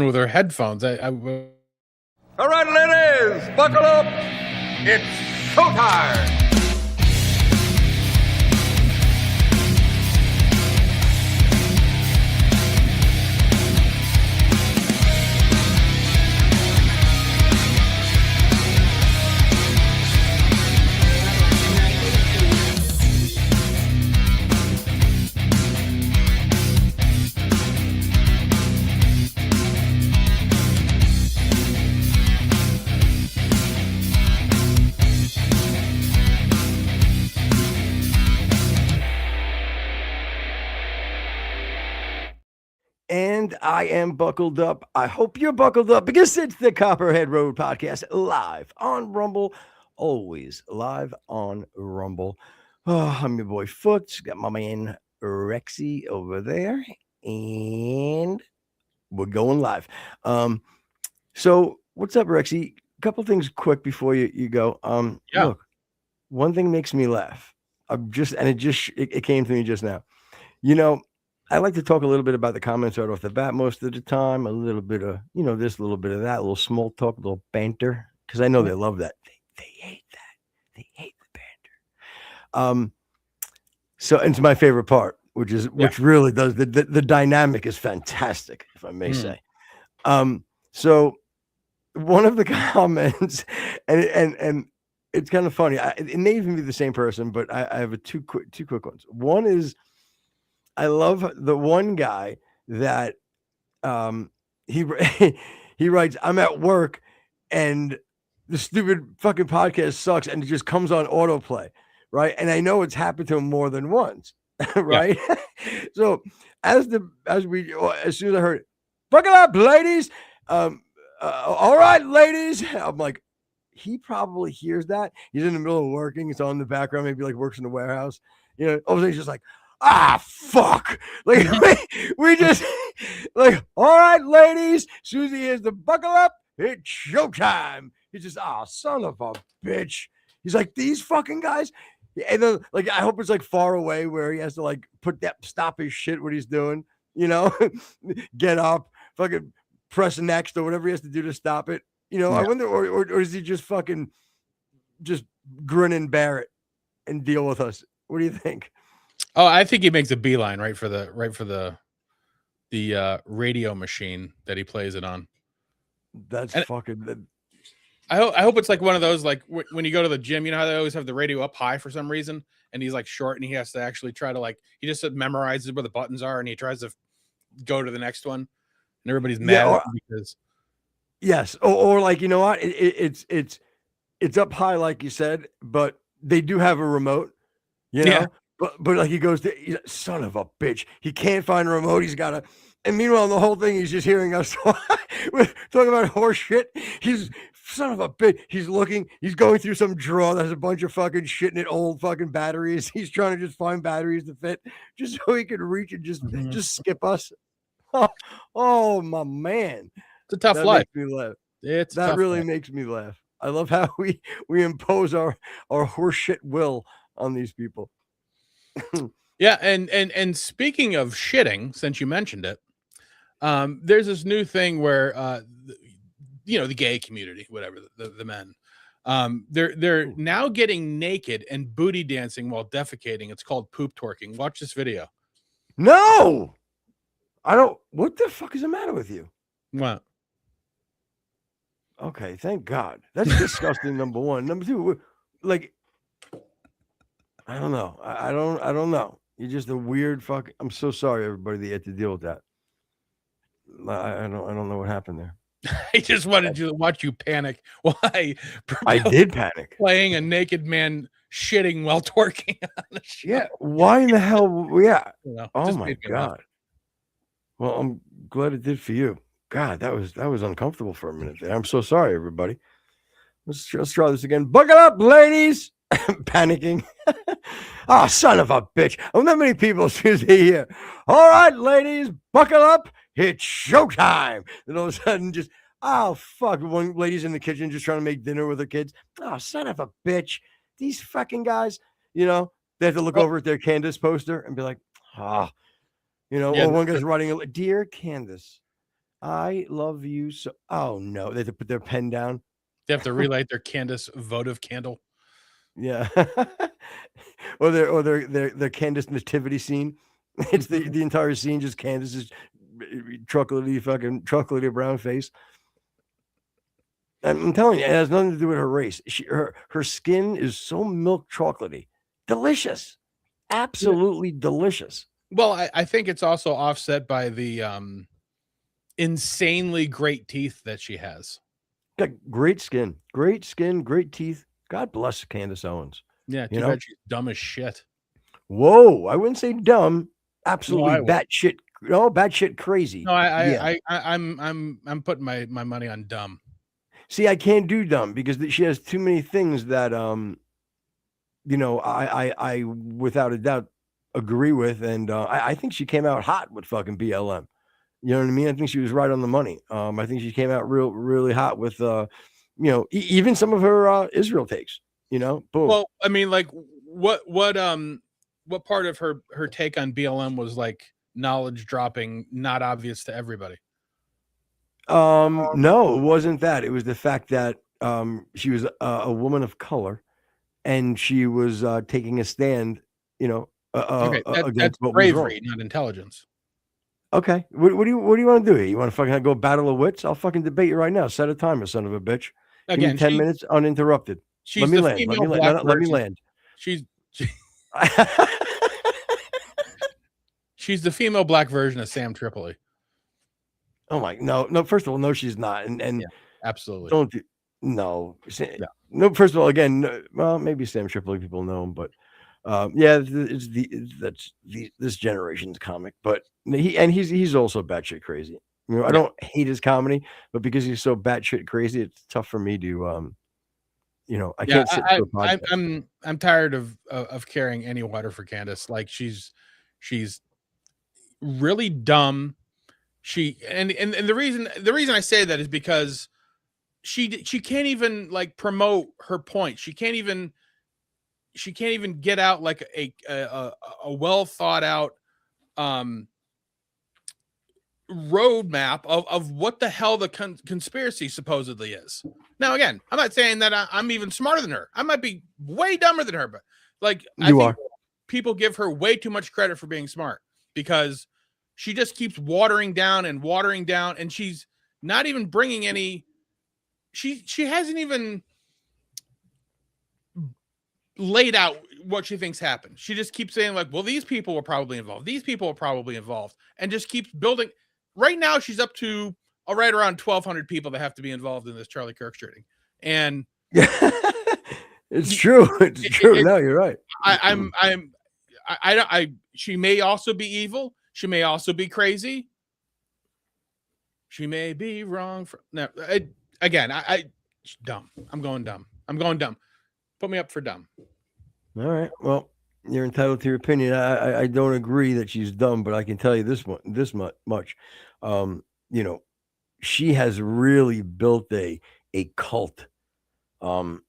with her headphones. All right, ladies, buckle up. It's showtime. And I am buckled up. I hope you're buckled up because it's the Copperhead Road Podcast live on Rumble. Always live on Rumble. Oh, I'm your boy Foots. Got my man Rexy over there. And we're going live. So what's up, Rexy? A couple things quick before you go. Look, one thing makes me laugh. It came to me just now. You know, I like to talk a little bit about the comments right off the bat most of the time, a little bit of, this, a little bit of that, a little small talk, a little banter, because I know they love that. They hate that. They hate the banter. So, and it's my favorite part, which really does, the dynamic is fantastic, if I may say. So one of the comments, and it's kind of funny. It may even be the same person, but I have two quick ones. One is, I love the one guy that he writes, I'm at work and the stupid fucking podcast sucks and it just comes on autoplay, right? And I know it's happened to him more than once, right? Yeah. So as soon as I heard it, buckle up, ladies. All right, ladies. I'm like, he probably hears that. He's in the middle of working. It's on in the background, maybe like works in the warehouse. All of a sudden he's just like, fuck. Like we just like, all right, ladies. Susie is the buckle up. It's showtime. He's just, son of a bitch. He's like, these fucking guys. And then like, I hope it's like far away where he has to like stop his shit, what he's doing, get up, fucking press next or whatever he has to do to stop it. I wonder, or is he just fucking just grin and bear it and deal with us? What do you think? Oh, I think he makes a beeline right for the radio machine that he plays it on. That's fucking. I hope it's like one of those, like when you go to the gym, you know how they always have the radio up high for some reason, and he's like short and he has to actually try to he just memorizes where the buttons are and he tries to go to the next one, and everybody's mad because. Yes, or like, you know what? It's up high, like you said, but they do have a remote, Yeah. But like he goes to, son of a bitch. He can't find a remote. He's got to, and meanwhile, the whole thing, he's just hearing us talking about horse shit. He's son of a bitch. He's going through some drawer that has a bunch of fucking shit in it, old fucking batteries. He's trying to just find batteries to fit just so he can reach and just skip us. Oh my man. It's a tough life. Makes me laugh. That really makes me laugh. I love how we impose our horseshit will on these people. Yeah, and speaking of shitting, since you mentioned it, there's this new thing where the gay community, whatever, the men, they're now getting naked and booty dancing while defecating. It's called poop twerking. Watch this video. No, I don't. What the fuck is the matter with you? What? Okay, thank God. That's disgusting. Number one. Number two, like, I don't know. I don't know. You're just a weird fuck. I'm so sorry, everybody, that you had to deal with that. I don't know what happened there. I just wanted to watch you panic. Why? I did panic. Playing a naked man shitting while twerking on the show. Yeah. Why in the hell? Yeah. Oh my God. Laugh. Well, I'm glad it did for you. God, that was uncomfortable for a minute there. I'm so sorry, everybody. Let's try this again. Buckle up, ladies. Panicking. Son of a bitch. I'm not many people Tuesday here. All right, ladies, buckle up. It's showtime. And all of a sudden, just, fuck. One lady's in the kitchen just trying to make dinner with her kids. Son of a bitch. These fucking guys, they have to look over at their Candace poster and be like, or one guy's writing, Dear Candace, I love you so. Oh no, they have to put their pen down. They have to relight their Candace votive candle. Yeah, or their Candace nativity scene. It's the entire scene, just Candace's fucking chocolatey brown face. I'm telling you, it has nothing to do with her race. Her skin is so milk chocolatey, delicious, absolutely delicious. Well, I think it's also offset by the insanely great teeth that she has. Got great skin, great teeth. God bless Candace Owens. Yeah, too bad she's dumb as shit. Whoa, I wouldn't say dumb. Absolutely I would. batshit. No, batshit crazy. No, Yeah. I'm putting my money on dumb. See, I can't do dumb because she has too many things that I without a doubt agree with, and I think she came out hot with fucking BLM. You know what I mean? I think she was right on the money. I think she came out really hot with even some of her Israel takes. Boom. Well, I mean, like what part of her take on BLM was like knowledge dropping, not obvious to everybody? No, it wasn't that. It was the fact that she was a woman of color, and she was taking a stand. Okay, that's against what was wrong. bravery, not intelligence. Okay, what do you want to do here? You want to fucking go battle of wits? I'll fucking debate you right now. Set a timer, son of a bitch. Give Again, me 10 minutes uninterrupted. Let me land. Let me land. She's the female black version of Sam Tripoli. Oh my no! First of all, no, she's not, and yeah, absolutely don't do no. No, first of all, again, well, maybe Sam Tripoli people know him, but yeah, it's this generation's comic, but he's also batshit crazy. I don't hate his comedy, but because he's so batshit crazy, it's tough for me to I can't sit through a podcast. I'm tired of carrying any water for Candace. Like she's really dumb. And the reason I say that is because she can't even like promote her point. She can't even get out like a well thought out roadmap of what the hell the conspiracy supposedly is. Now, again, I'm not saying that I'm even smarter than her. I might be way dumber than her, but like I think people give her way too much credit for being smart because she just keeps watering down, and she's not even bringing any. She hasn't even laid out what she thinks happened. She just keeps saying like, well, these people were probably involved. These people are probably involved, and just keeps building. Right now, she's up to right around 1,200 people that have to be involved in this Charlie Kirk shooting. And it's true. It's true. No, you're right. She may also be evil. She may also be crazy. She may be wrong. Dumb. I'm going dumb. Put me up for dumb. All right. Well, you're entitled to your opinion. I don't agree that she's dumb, but I can tell you this much. She has really built a cult. Her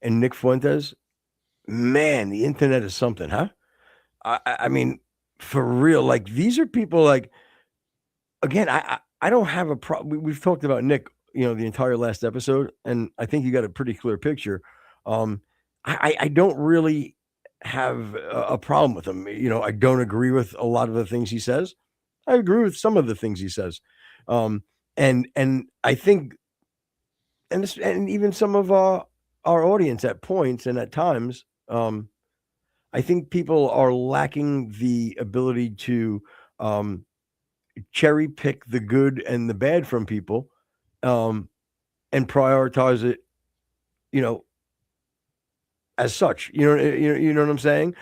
and Nick Fuentes, man, the internet is something, huh? I mean, for real, like these are people like, again, I don't have a problem. We've talked about Nick, the entire last episode, and I think you got a pretty clear picture. I don't really have a problem with him. I don't agree with a lot of the things he says. I agree with some of the things he says. And I think, and even some of our audience at points and at times, I think people are lacking the ability to cherry pick the good and the bad from people, and prioritize it, as such. You know what I'm saying?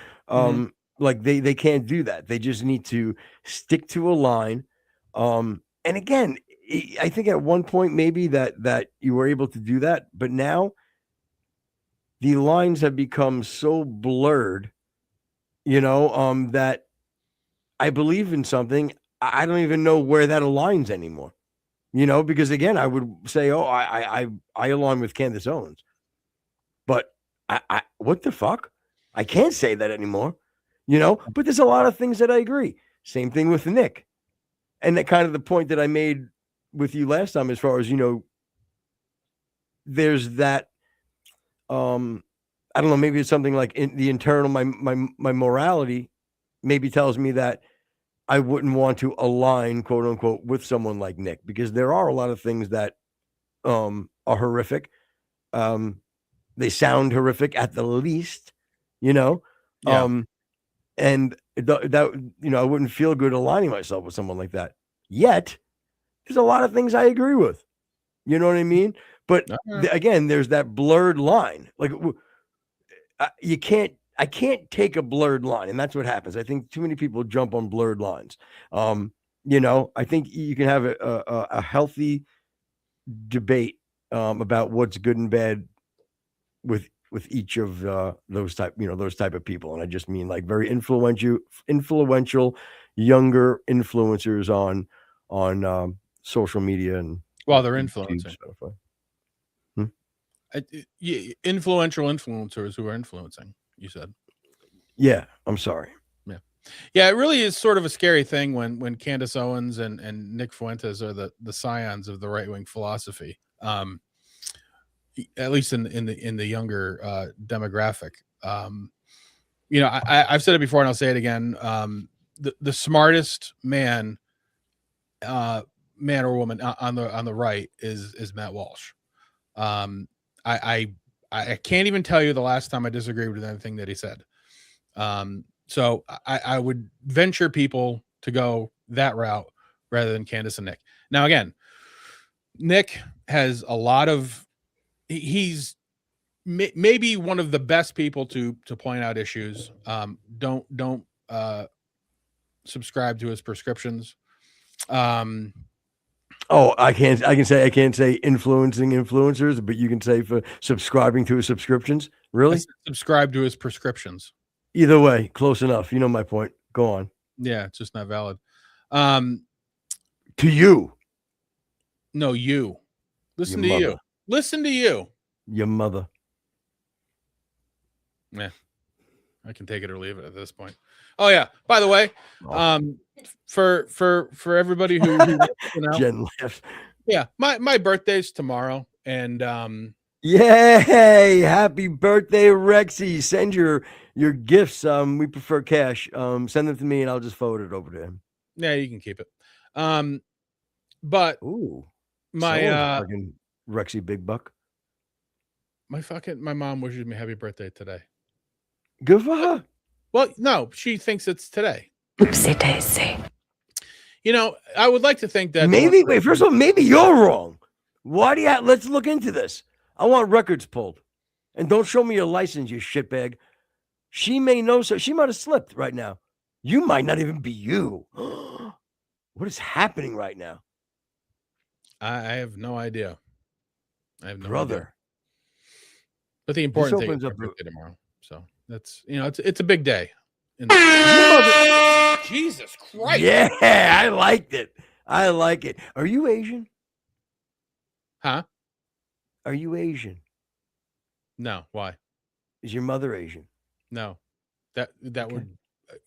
Like they can't do that. They just need to stick to a line. And again, I think at one point maybe that you were able to do that, but now the lines have become so blurred, that I believe in something. I don't even know where that aligns anymore, because again, I would say, oh, I align with Candace Owens, but I what the fuck? I can't say that anymore, but there's a lot of things that I agree. Same thing with Nick. And that kind of the point that I made with you last time, as far as, there's that, I don't know, maybe it's something like in the internal, my morality maybe tells me that I wouldn't want to align, quote unquote, with someone like Nick, because there are a lot of things that are horrific. They sound horrific at the least, Yeah. And that I wouldn't feel good aligning myself with someone like that. Yet, there's a lot of things I agree with. You know what I mean? But again, there's that blurred line. Like I can't take a blurred line, and that's what happens. I think too many people jump on blurred lines. I think you can have a healthy debate about what's good and bad with each of those type of people, and I just mean like very influential younger influencers on social media and they're influencing. Influential influencers who are influencing. You said. Yeah, I'm sorry. Yeah, it really is sort of a scary thing when Candace Owens and Nick Fuentes are the scions of the right-wing philosophy. At least in the younger demographic. I've said it before and I'll say it again. The smartest man or woman on the right is Matt Walsh. I can't even tell you the last time I disagreed with anything that he said. So I would venture people to go that route rather than Candace and Nick. Now, again, Nick has a lot of, he's maybe one of the best people to point out issues. Don't subscribe to his prescriptions. I can't say influencing influencers, but you can say for subscribing to his subscriptions. Really? Subscribe to his prescriptions. Either way, close enough. You know my point. Go on. Yeah, it's just not valid. To you. No, you. Listen to you. Listen to you. Your mother. Yeah. I can take it or leave it at this point. Oh yeah. By the way, for everybody who Jen left. Yeah, my birthday's tomorrow, and yay! Happy birthday, Rexy! Send your gifts. We prefer cash. Send them to me, and I'll just forward it over to him. Yeah, you can keep it. But my fucking Rexy big buck. My mom wishes me happy birthday today. Good for her. Well, no, she thinks it's today. Oopsie daisy. I would like to think that first of all, maybe you're wrong. Why do you let's look into this. I want records pulled. And don't show me your license, you shitbag. She may know, so she might have slipped right now. You might not even be you. What is happening right now? I have no idea. I have no brother. Idea. But the important thing is my birthday tomorrow. So that's it's a big day. Jesus Christ. Yeah, I liked it. I like it. Are you Asian? Huh? Are you Asian? No. Why? Is your mother Asian? No. That would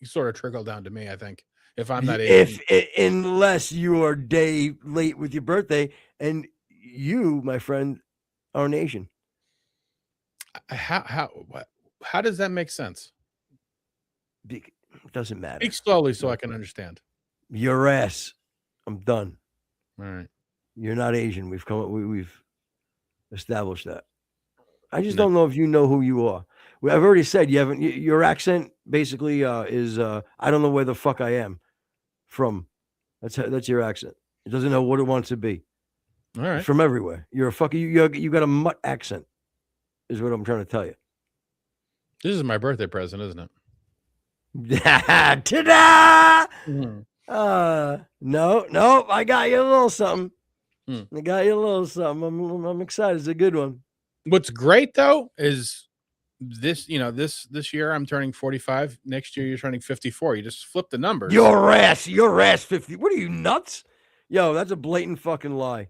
sort of trickle down to me, I think. If I'm not Asian. Unless you are day late with your birthday and you, my friend, are an Asian. How does that make sense? It doesn't matter. Speak slowly so I can understand. Your ass. I'm done. All right. You're not Asian. We've established that. I just don't know if you know who you are. I've already said you haven't. Your accent basically is I don't know where the fuck I am from. That's your accent. It doesn't know what it wants to be. All right. It's from everywhere. You're a fucking. You got a mutt accent. Is what I'm trying to tell you. This is my birthday present, isn't it? Ta-da! No, I got you a little something. I got you a little something. I'm excited. It's a good one. What's great though is this year I'm turning 45. Next year you're turning 54. You just flip the numbers. Your ass 50. What are you, nuts? Yo, that's a blatant fucking lie.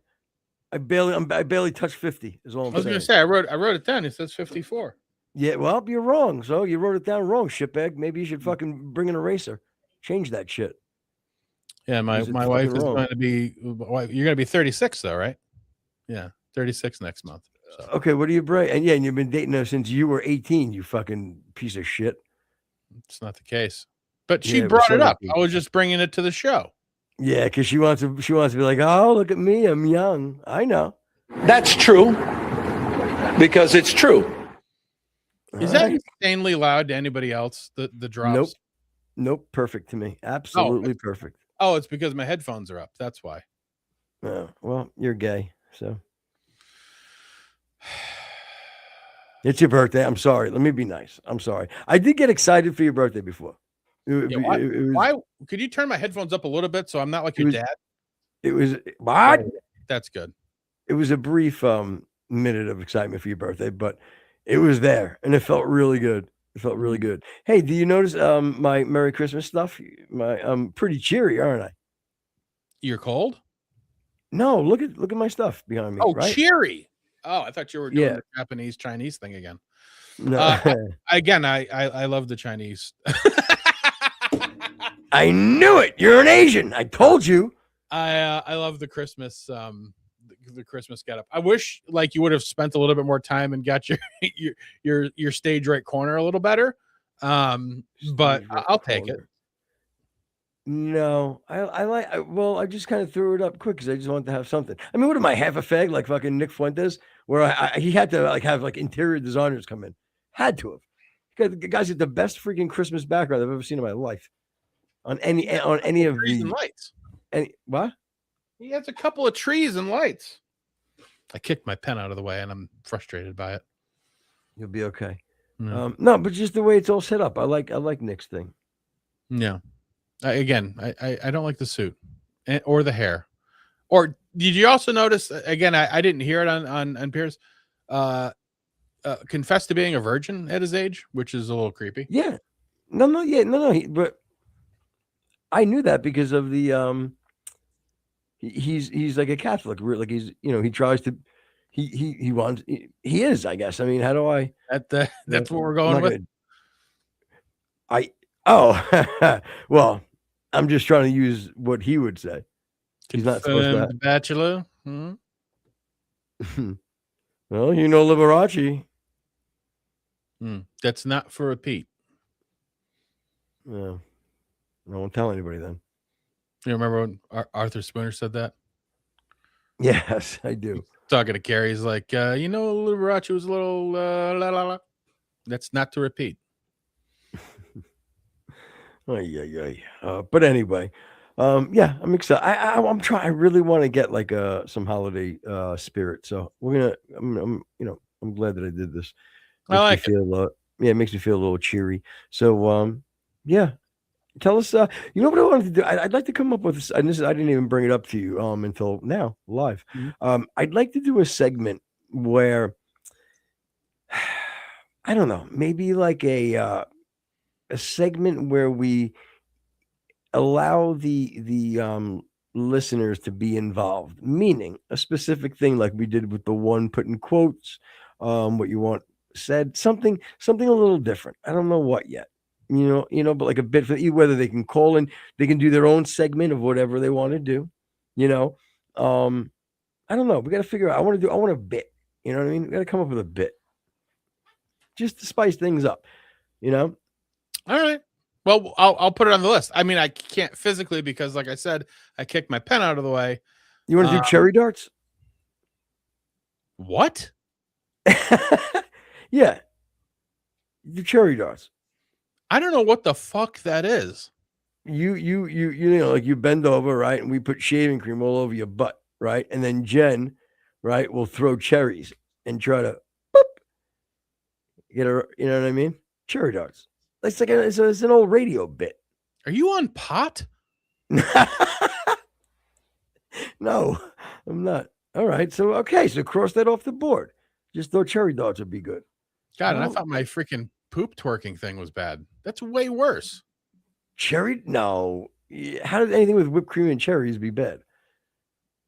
I barely touched 50 is all I'm saying. I was gonna say I wrote it down. It says 54. Yeah, well, you're wrong. So you wrote it down wrong, shitbag. Maybe you should fucking bring an eraser. Change that shit. Yeah, my Is it wife fucking is wrong? going to be. You're going to be 36 though, right? Yeah, 36 next month. So. Okay, what do you bring? And you've been dating her since you were 18. You fucking piece of shit. It's not the case, but she Yeah, it was brought it up. 17. I was just bringing it to the show. Yeah, because she wants to be like, oh, look at me, I'm young. I know. That's true. Because it's true. Is that insanely loud to anybody else? The drops? Nope. Perfect to me. Absolutely perfect. Oh, it's because my headphones are up. That's why. Oh, well, you're gay, so it's your birthday. I'm sorry. Let me be nice. I'm sorry. I did get excited for your birthday before. Why? Could you turn my headphones up a little bit so I'm not like your dad? It was what? That's good. It was a brief minute of excitement for your birthday, but it was there and it felt really good. It felt really good. Hey, do you notice my Merry Christmas stuff? I'm pretty cheery, aren't I? You're cold? No, look at my stuff behind me. Oh, right? Cheery. Oh, I thought you were doing the Japanese Chinese thing again. No. I love the Chinese. I knew it. You're an Asian. I told you. I love the Christmas the Christmas getup. I wish like you would have spent a little bit more time and got your stage right corner a little better. But I'll take it. No, I just kind of threw it up quick because I just wanted to have something. I mean, what am I, half a fag like fucking Nick Fuentes, where he had to like have like interior designers come in, had to have. The guys with the best freaking Christmas background I've ever seen in my life. On any of the lights. What? He has a couple of trees and lights. I kicked my pen out of the way and I'm frustrated by it. You'll be okay. No, but just the way it's all set up. I like Nick's thing. Yeah. I don't like the suit or the hair. Or did you also notice again? I didn't hear it on Pierce. Confess to being a virgin at his age, which is a little creepy. Yeah. No. But I knew that because of the he's like a Catholic. Like he's he tries to he wants he is, I guess. I mean, how do I? That's what we're going with. Well, I'm just trying to use what he would say. He's not supposed to. Bachelor. Well, Liberace. That's not for repeat. No, I won't tell anybody then. You remember when Arthur Spooner said that? Yes, I do. Talking to Carrie, he's like, Liberace was a little la la la. That's not to repeat. But anyway, I'm excited. I'm trying. I really want to get like some holiday spirit. So I'm glad that I did this. I like it. It makes me feel a little cheery. So tell us. You know what I wanted to do? I'd like to come up with this. And I didn't even bring it up to you until now live. Mm-hmm. I'd like to do a segment where I don't know, maybe like a segment where we allow the listeners to be involved, meaning a specific thing like we did with the one put in quotes, what you want said, something a little different. I don't know what yet, but like a bit for whether they can call in, they can do their own segment of whatever they want to do, I don't know. We got to figure out. I want a bit, you know what I mean? We got to come up with a bit just to spice things up, All right. Well, I'll put it on the list. I mean, I can't physically because, like I said, I kicked my pen out of the way. You want to do cherry darts? What? Yeah. The cherry darts. I don't know what the fuck that is. You like you bend over, right? And we put shaving cream all over your butt, right? And then Jen, right, will throw cherries and try to get her, you know what I mean? Cherry darts. It's like it's an old radio bit. Are you on pot? No, I'm not. All right. So cross that off the board. Just thought cherry darts would be good. God, and I thought my freaking poop twerking thing was bad. That's way worse. Cherry? No. How did anything with whipped cream and cherries be bad?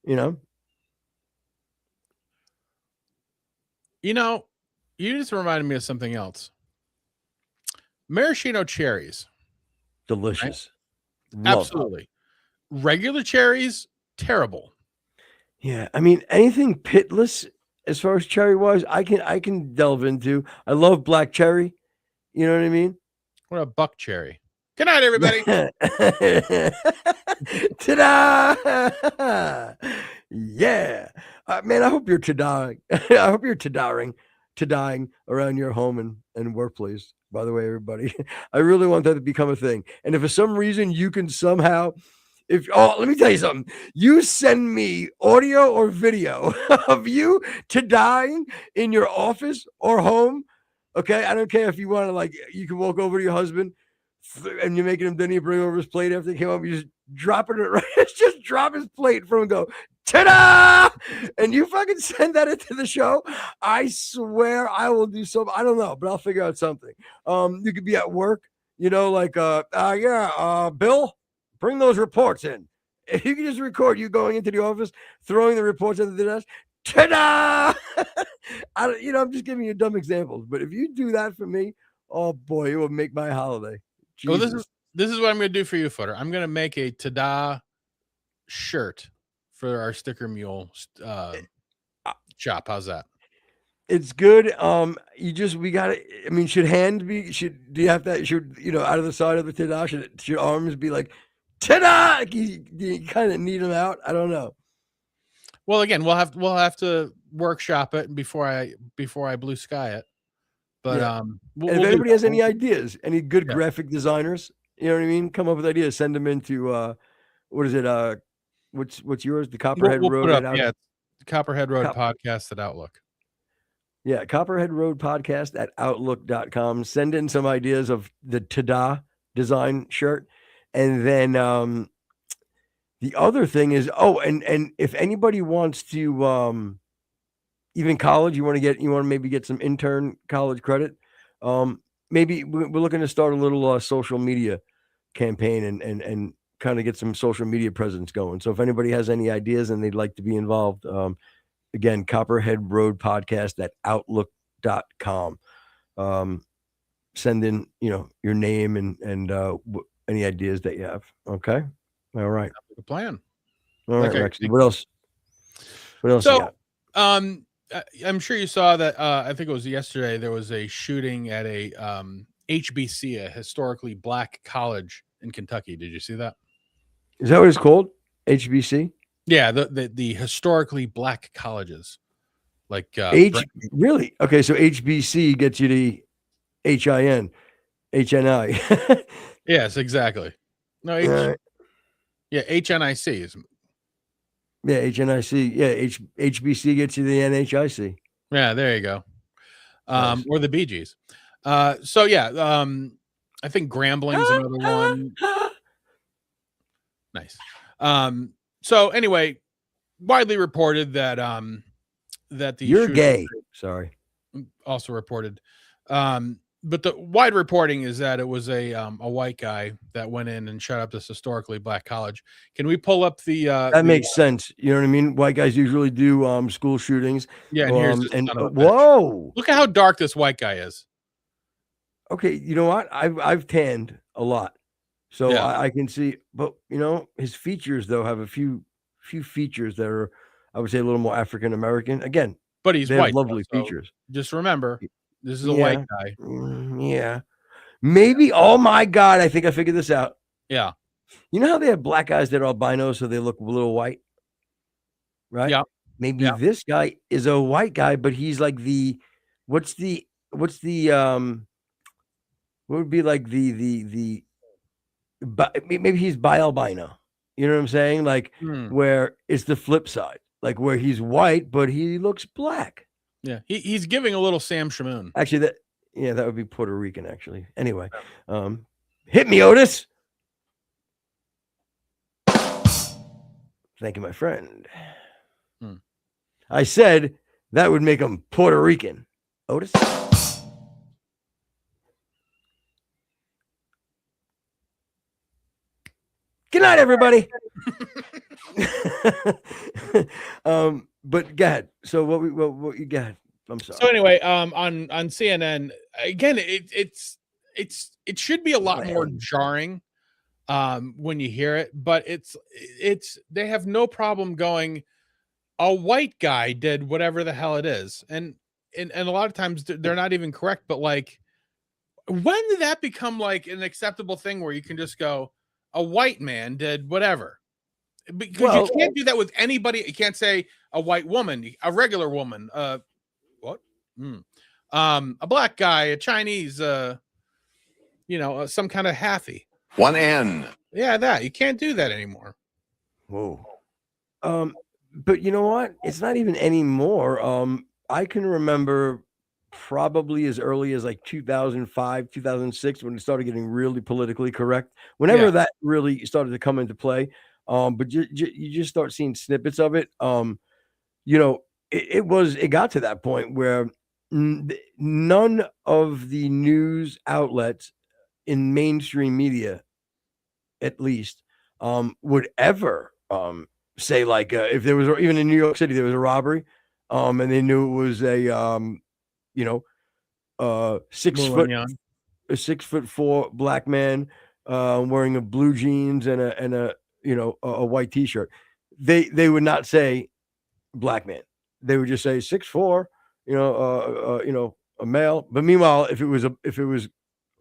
You just reminded me of something else. Maraschino cherries. Delicious. Right? Absolutely. Regular cherries, terrible. Yeah, I mean anything pitless as far as cherry wise, I can delve into. I love black cherry. You know what I mean? What a buck cherry. Good night, everybody. Ta-da! Yeah, man. I hope you're ta-dying. I hope you're ta-dying around your home and workplace. By the way, everybody, I really want that to become a thing. And if for some reason you can somehow, let me tell you something. You send me audio or video of you ta-dying in your office or home. Okay, I don't care if you want to, like, you can walk over to your husband and you're making him dinner, you bring over his plate after he came home, you just dropping it right, just drop his plate from and go, ta-da! And you fucking send that into the show. I swear I will do something. I don't know, but I'll figure out something. You could be at work, like Bill, bring those reports in. If you can just record you going into the office, throwing the reports into the desk, ta-da! I'm just giving you dumb examples, but if you do that for me, oh boy, it will make my holiday. Well, this is what I'm going to do for you, Footer. I'm going to make a ta-da shirt for our sticker mule shop. How's that? It's good. We got it. I mean, should do you have that? Should, out of the side of the ta-da, should arms be like, ta-da? You kind of need them out. I don't know. Well, again, we'll have to workshop it before I blue sky it. But yeah. If anybody has any ideas, any good graphic designers, you know what I mean, come up with ideas. Send them into what is it? What's yours? The Copperhead Road. Put up, yeah, Copperhead Road Podcast at Outlook. Yeah, Copperhead Road Podcast at Outlook.com. Send in some ideas of the ta-da design shirt, and then the other thing is, and if anybody wants to, even college, you want to maybe get some intern college credit. Maybe we're looking to start a little social media campaign and kind of get some social media presence going. So if anybody has any ideas and they'd like to be involved, again, Copperhead Road Podcast at Outlook.com. Send in, your name and any ideas that you have. Okay. All right. The plan. All right, Rex. What else? What else? So, I'm sure you saw that. I think it was yesterday. There was a shooting at a HBC, a historically black college in Kentucky. Did you see that? Is that what it's called? HBC? Yeah, the historically black colleges, like really? Okay, so HBC gets you the HIN, HNI. Yes, exactly. No, yeah, HNIC is. Yeah, HNIC. Yeah, HBC gets you the NHIC. Yeah, there you go. Nice. Or the Bee Gees. So yeah, I think Grambling's another one. Nice. So anyway, widely reported that that the you're gay. Sorry. Also reported. But the wide reporting is that it was a white guy that went in and shut up this historically black college. Can we pull up the that makes sense. You know what I mean? White guys usually do school shootings. Yeah, and here's this whoa. Look at how dark this white guy is. Okay, you know what? I've tanned a lot. So yeah. I can see, but his features though have a few features that are, I would say, a little more African American. Again, but he's white. Lovely features. Just remember, this is a white guy. Yeah. Maybe. Oh my God! I think I figured this out. Yeah. You know how they have black guys that are albinos, so they look a little white, right? Yeah. Maybe this guy is a white guy, but he's like what would be like maybe he's bi-albino. You know what I'm saying? Like where it's the flip side, like where he's white, but he looks black. Yeah. He's giving a little Sam Shamoon. Actually, that would be Puerto Rican, actually. Anyway, hit me, Otis. Thank you, my friend. I said that would make him Puerto Rican. Otis? Good night, everybody. But go ahead. So what you got? I'm sorry. So anyway, on CNN again, it should be a lot more jarring when you hear it, but it's they have no problem going, a white guy did whatever the hell it is. And a lot of times they're not even correct, but like, when did that become like an acceptable thing where you can just go, a white man did whatever? Because you can't do that with anybody. You can't say a white woman, a regular woman, what? A black guy, a Chinese, some kind of halfy. One N. Yeah, that. You can't do that anymore. Whoa. But you know what? It's not even anymore. I can remember probably as early as like 2005, 2006, when it started getting really politically correct. Whenever that really started to come into play. But you just start seeing snippets of it. It got to that point where none of the news outlets in mainstream media, at least, would ever say, like, if there was, even in New York City, there was a robbery, and they knew it was a 6'4" black man wearing a blue jeans and a white t-shirt. They would not say black man. They would just say 6'4", a male. But meanwhile, if it was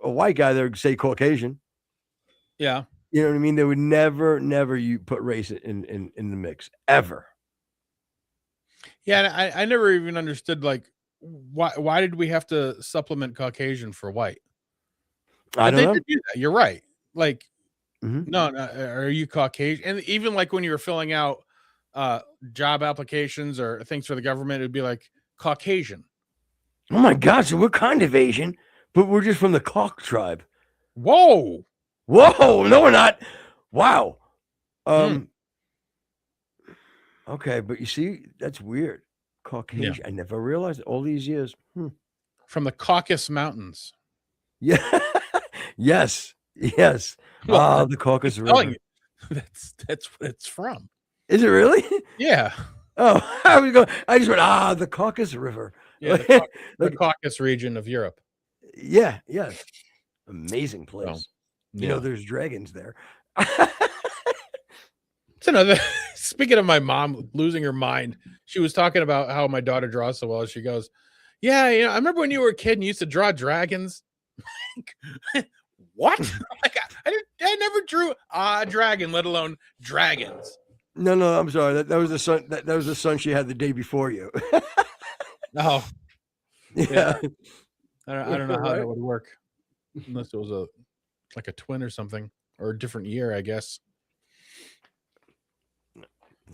a white guy, they would say Caucasian. Yeah. You know what I mean? They would never you put race in the mix, ever. Yeah, I never even understood, like, why did we have to supplement Caucasian for white? I don't know. Did do that. You're right. Like, no, are you Caucasian? And even like when you were filling out job applications or things for the government, it'd be like Caucasian. Oh my God! So we're kind of Asian, but we're just from the Cauc tribe. Whoa! No, we're not. Wow. Okay, but you see, that's weird. Caucasian. Yeah. I never realized it all these years. From the Caucasus Mountains. Yeah. Yes. Well, the Caucasus River. That's what it's from. Is it really? Yeah. Oh, I just went, the Caucasus River. Yeah, the Caucasus region of Europe. Yeah. Amazing place. There's dragons there. It's another. Speaking of my mom losing her mind, she was talking about how my daughter draws so well. She goes, "Yeah, I remember when you were a kid and you used to draw dragons." What? Like, I never drew a dragon, let alone dragons. No, I'm sorry. That was the son. That was the son she had the day before you. Oh, yeah. I don't know how that would work, unless it was a twin or something, or a different year, I guess.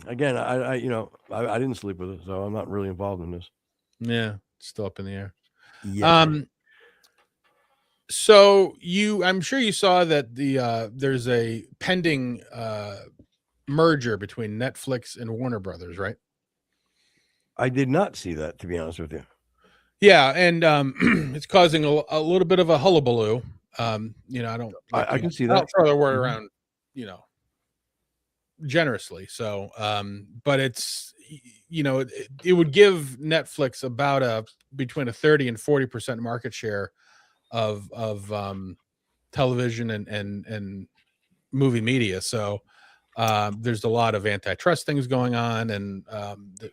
Again, I didn't sleep with it, so I'm not really involved in this. Yeah, it's still up in the air. Yeah. So I'm sure you saw that there's a pending merger between Netflix and Warner Brothers, right? I did not see that, to be honest with you. Yeah, and it's causing a little bit of a hullabaloo. I can see that. I don't throw the word around, generously. So, but it's, it would give Netflix about between a 30 and 40% market share of television and movie media. So there's a lot of antitrust things going on, and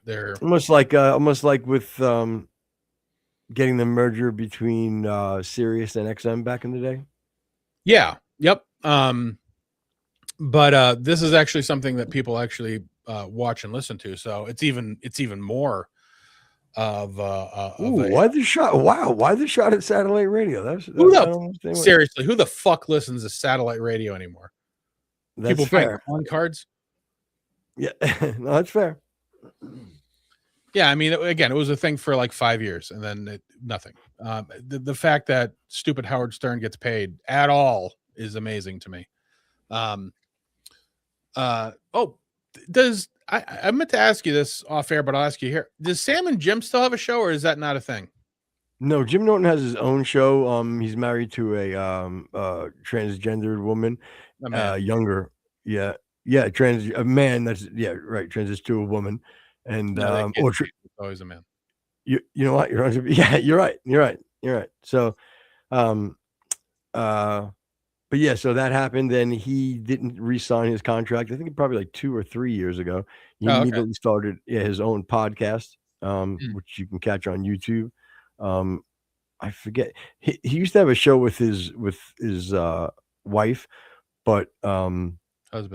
they're almost like with getting the merger between Sirius and XM back in the day. Yeah. Yep. But this is actually something that people actually watch and listen to. So it's even more of why the shot? Wow, why the shot at satellite radio? Seriously, who the fuck listens to satellite radio anymore? That's people fair. On cards. Yeah, no, that's fair. Yeah, I mean, again, it was a thing for like 5 years, and then nothing. The fact that stupid Howard Stern gets paid at all is amazing to me. I meant to ask you this off air, but I'll ask you here. Does Sam and Jim still have a show, or is that not a thing? No, Jim Norton has his own show. He's married to a transgendered woman, younger. Yeah, a man that's transitions to a woman, and always a man. You know what? You're right. So, but but yeah, so that happened. Then he didn't re-sign his contract. I think probably like 2 or 3 years ago. He Oh, okay. immediately started his own podcast, Mm. which you can catch on YouTube. I forget. He used to have a show with his wife, but Husband.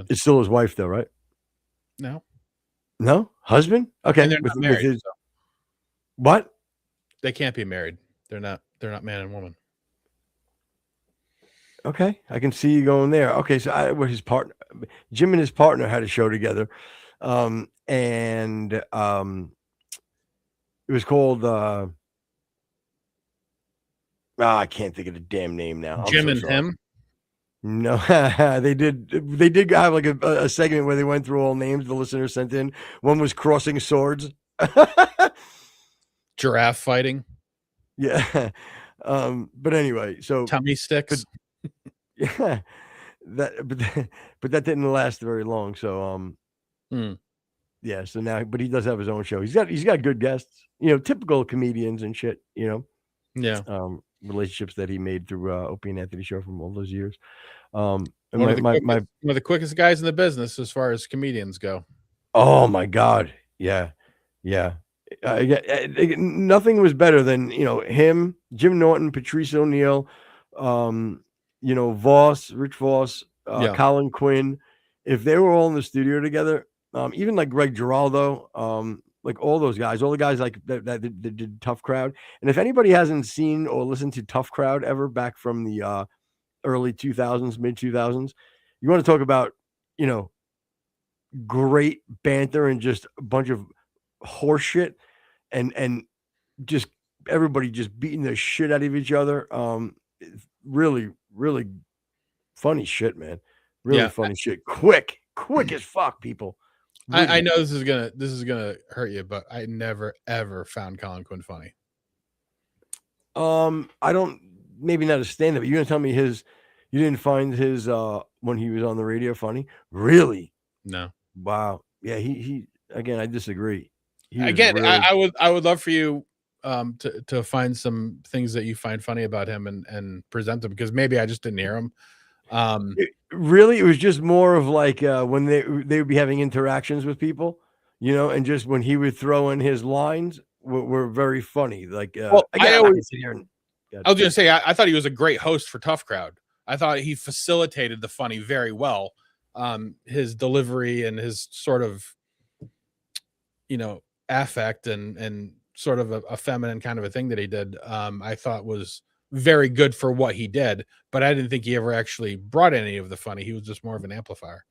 it's still his wife though, right? No, husband. Okay, and they're not married. his So what? they can't be married. They're not man and woman. Okay, I can see you going there. Okay, so what his partner, Jim and his partner had a show together, and it was called. I can't think of the damn name now. Jim and him. No, they did have like a segment where they went through all names the listeners sent in. One was crossing swords. Giraffe fighting. Yeah. But anyway, so tummy sticks. Yeah, but that didn't last very long. So yeah. So now, but he does have his own show. He's got good guests. Typical comedians and shit. Yeah. Relationships that he made through Opie and Anthony show from all those years. And one of the quickest guys in the business as far as comedians go. Oh my God. Yeah. Nothing was better than him, Jim Norton, Patrice O'Neill, Voss, Rich Voss, Colin Quinn. If they were all in the studio together, even like Greg Giraldo, like all those guys, all the guys like that did Tough Crowd. And if anybody hasn't seen or listened to Tough Crowd ever back from the early 2000s, mid 2000s, you want to talk about great banter and just a bunch of horse shit and just everybody just beating the shit out of each other. Really, really funny shit, man. Really funny shit. Quick as fuck, people. I know this is gonna hurt you, but I never ever found Colin Quinn funny. I don't, maybe not a stand-up, but you're gonna tell me you didn't find his when he was on the radio funny? Really? No. Wow. Yeah, he again, I disagree. Again, really... I would love for you to find some things that you find funny about him and present them, because maybe I just didn't hear him. It was just more of like when they would be having interactions with people, and just when he would throw in his lines were very funny. Like I was gonna say I thought he was a great host for Tough Crowd. I thought he facilitated the funny very well. His delivery and his sort of affect and sort of a feminine kind of a thing that he did, I thought was very good for what he did, but I didn't think he ever actually brought any of the funny. He was just more of an amplifier.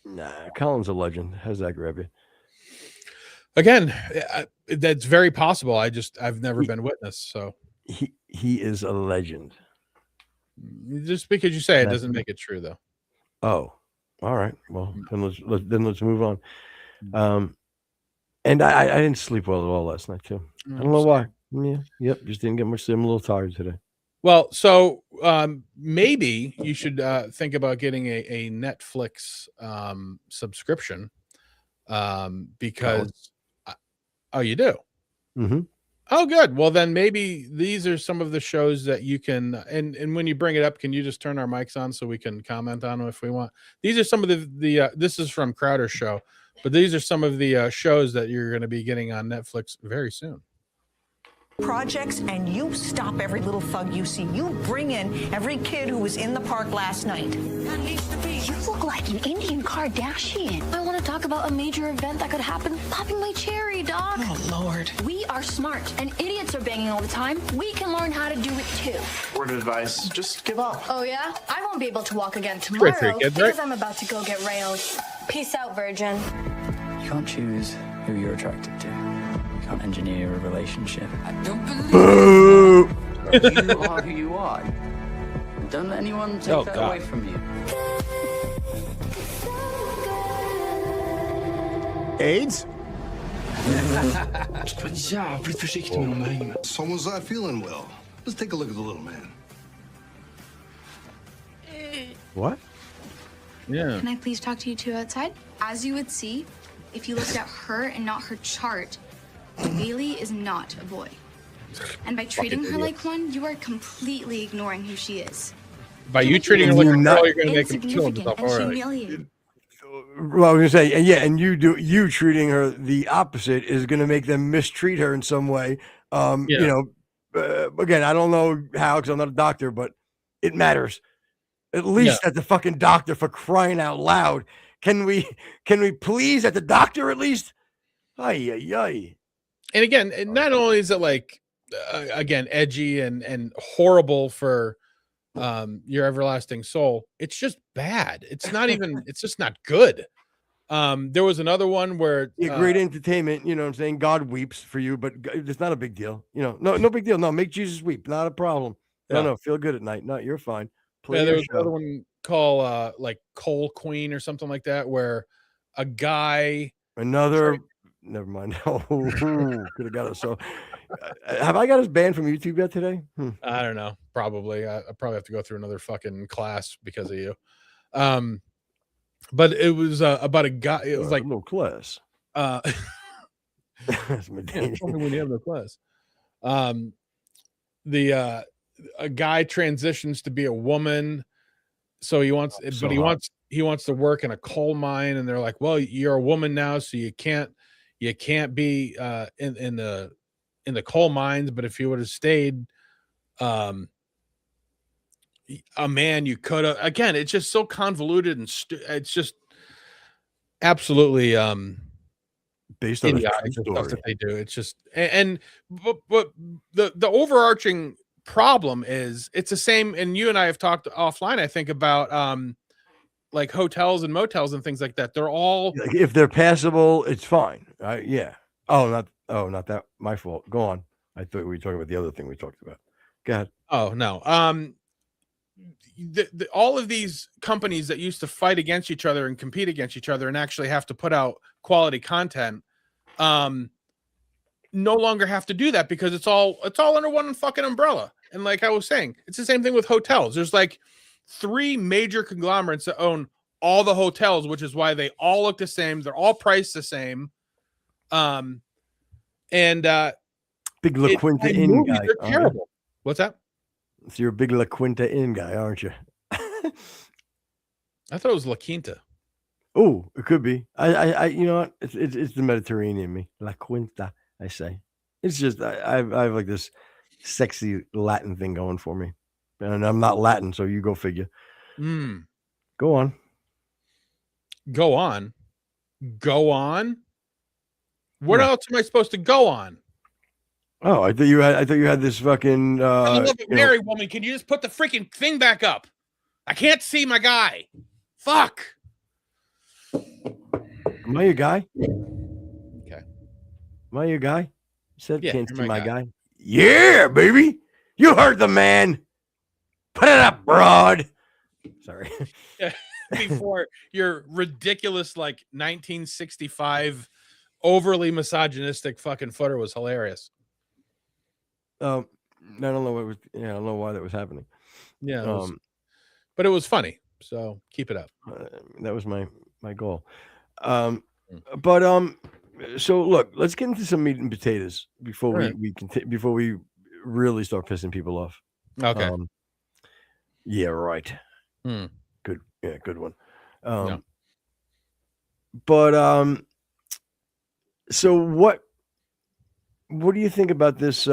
Nah, Colin's a legend. How's that grab you? Again, that's very possible. I've never been witness. So he is a legend. Just because you say it doesn't make it true, though. Oh, all right. Well, then let's move on. And I didn't sleep well at all last night too. I don't know why. Yeah, yep. Just didn't get much sleep. I'm a little tired today. Well, so maybe you should think about getting a Netflix subscription, because you do. Mm-hmm. Oh, good. Well, then maybe these are some of the shows that you can. And when you bring it up, can you just turn our mics on so we can comment on them if we want? These are some of the this is from Crowder's show, but these are some of the shows that you're going to be getting on Netflix very soon. Projects, and you stop every little thug you see. You bring in every kid who was in the park last night. You look like an Indian Kardashian. I want to talk about a major event that could happen. Popping my cherry, Doc. Oh, Lord. We are smart, and idiots are banging all the time. We can learn how to do it, too. Word of advice, just give up. Oh, yeah? I won't be able to walk again tomorrow because I'm about to go get railed. Peace out, virgin. You can't choose who you're attracted to. You can't engineer a relationship. I don't believe you are who you are. Don't let anyone take that away from you. AIDS? Jävligt försiktig med de där hängena. Someone's not feeling well. Let's take a look at the little man. What? Yeah. Can I please talk to you two outside? As you would see, if you looked at her and not her chart, Bailey is not a boy. And by treating her like one, you are completely ignoring who she is. By you treating her like a You're not- girl, you're gonna make him kill Insignificant himself. and All right. humiliated. Well, I was gonna say, and yeah, and you treating her the opposite is gonna make them mistreat her in some way. You know, again, I don't know how because I'm not a doctor, but it matters. At least at the fucking doctor, for crying out loud. Can we please at the doctor at least? Ay, ay, ay. And again, not only is it like again edgy and horrible for your everlasting soul, it's just bad. It's not even. It's just not good. There was another one where Yeah, great entertainment. You know what I'm saying? God weeps for you, but it's not a big deal. You know, no big deal. No, make Jesus weep. Not a problem. No, feel good at night. No, you're fine. Play there your was another show. one called like Coal Queen or something like that, where a guy. Another. Never mind. Oh, could have got us. So, have I got us banned from YouTube yet today? I don't know. Probably. I probably have to go through another fucking class because of you. But it was about a guy. It was like no class. That's my yeah, when you have no class. A guy transitions to be a woman, so he wants, but he wants to work in a coal mine, and they're like, "Well, you're a woman now, so you can't be in the coal mines. But if you would have stayed, a man, you could have." Again, it's just so convoluted and it's just absolutely based on idiotic stuff that they do. It's just but the overarching problem is it's the same, and you and I have talked offline, I think, about like hotels and motels and things like that. They're all like, if they're passable, it's fine. Yeah. Not that my fault. Go on. I thought we were talking about the other thing we talked about. Go ahead. Oh no. All of these companies that used to fight against each other and compete against each other and actually have to put out quality content no longer have to do that because it's all under one fucking umbrella. And like I was saying, it's the same thing with hotels. There's like 3 major conglomerates that own all the hotels, which is why they all look the same. They're all priced the same. And big La Quinta Inn guy. They're terrible. What's that? So you're a big La Quinta Inn guy, aren't you? I thought it was La Quinta. Oh, it could be. I you know what? It's the Mediterranean in me. La Quinta, I say. It's just I have like this sexy Latin thing going for me. And I'm not Latin, so you go figure. Go on. Go on. Go on. What else am I supposed to go on? Oh, I thought you had this fucking I love it, married woman. Can you just put the freaking thing back up? I can't see my guy. Fuck. Am I your guy? Okay. Am I your guy? You said Yeah, can't you're see my my guy. guy. Yeah, baby. You heard the man. Put it up, broad. Sorry. Yeah, before your ridiculous like 1965 overly misogynistic fucking footer was hilarious. I don't know what was. Yeah, I don't know why that was happening. Yeah, but it was funny. So keep it up. That was my goal. But so look, let's get into some meat and potatoes before before we really start pissing people off. Okay. Yeah, right. Good. Yeah, good one. But so what do you think about this?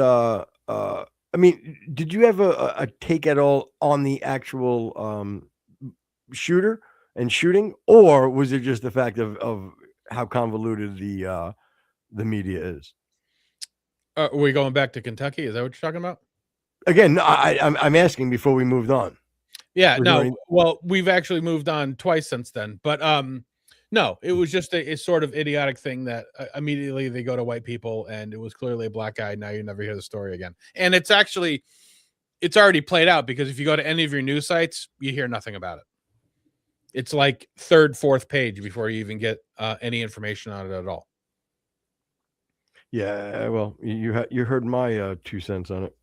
I mean, did you have a take at all on the actual shooter and shooting, or was it just the fact of how convoluted the media is? Are we going back to Kentucky? Is that what you're talking about? Again, I'm asking before we moved on. Yeah, no. Well, we've actually moved on twice since then, but no, it was just a sort of idiotic thing that immediately they go to white people, and it was clearly a black guy. Now you never hear the story again, and it's already played out because if you go to any of your news sites, you hear nothing about it. It's like 3rd, 4th page before you even get any information on it at all. Yeah, well, you heard my 2 cents on it.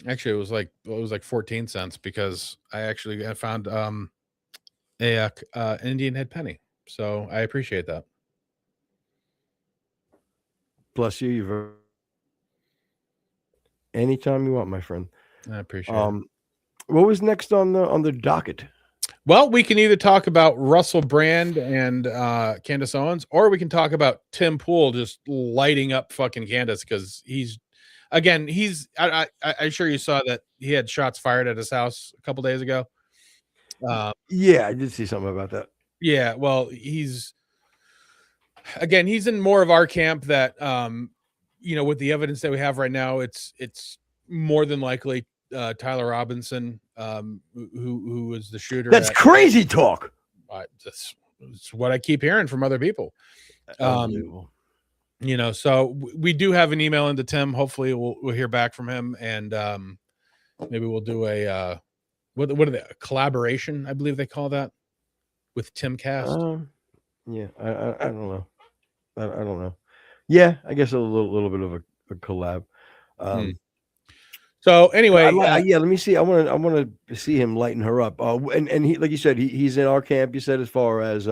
Actually, it was like 14 cents because I found an Indian head penny. So I appreciate that. Bless you. You've anytime you want, my friend. I appreciate it. What was next on the docket? Well, we can either talk about Russell Brand and Candace Owens, or we can talk about Tim Pool just lighting up fucking Candace because I'm sure you saw that he had shots fired at his house a couple days ago. Yeah, I did see something about that. Yeah, well, he's in more of our camp that with the evidence that we have right now, it's more than likely Tyler Robinson, who was the shooter. That's crazy talk. That's what I keep hearing from other people. Unbelievable. So we do have an email into Tim. Hopefully we'll hear back from him, and maybe we'll do a what are they, a collaboration, I believe they call that, with Timcast. Yeah, I don't know. I don't know. Yeah, I guess a little bit of a collab. So anyway, let me see. I want to see him lighten her up. And he, like you said, he's in our camp. You said as far as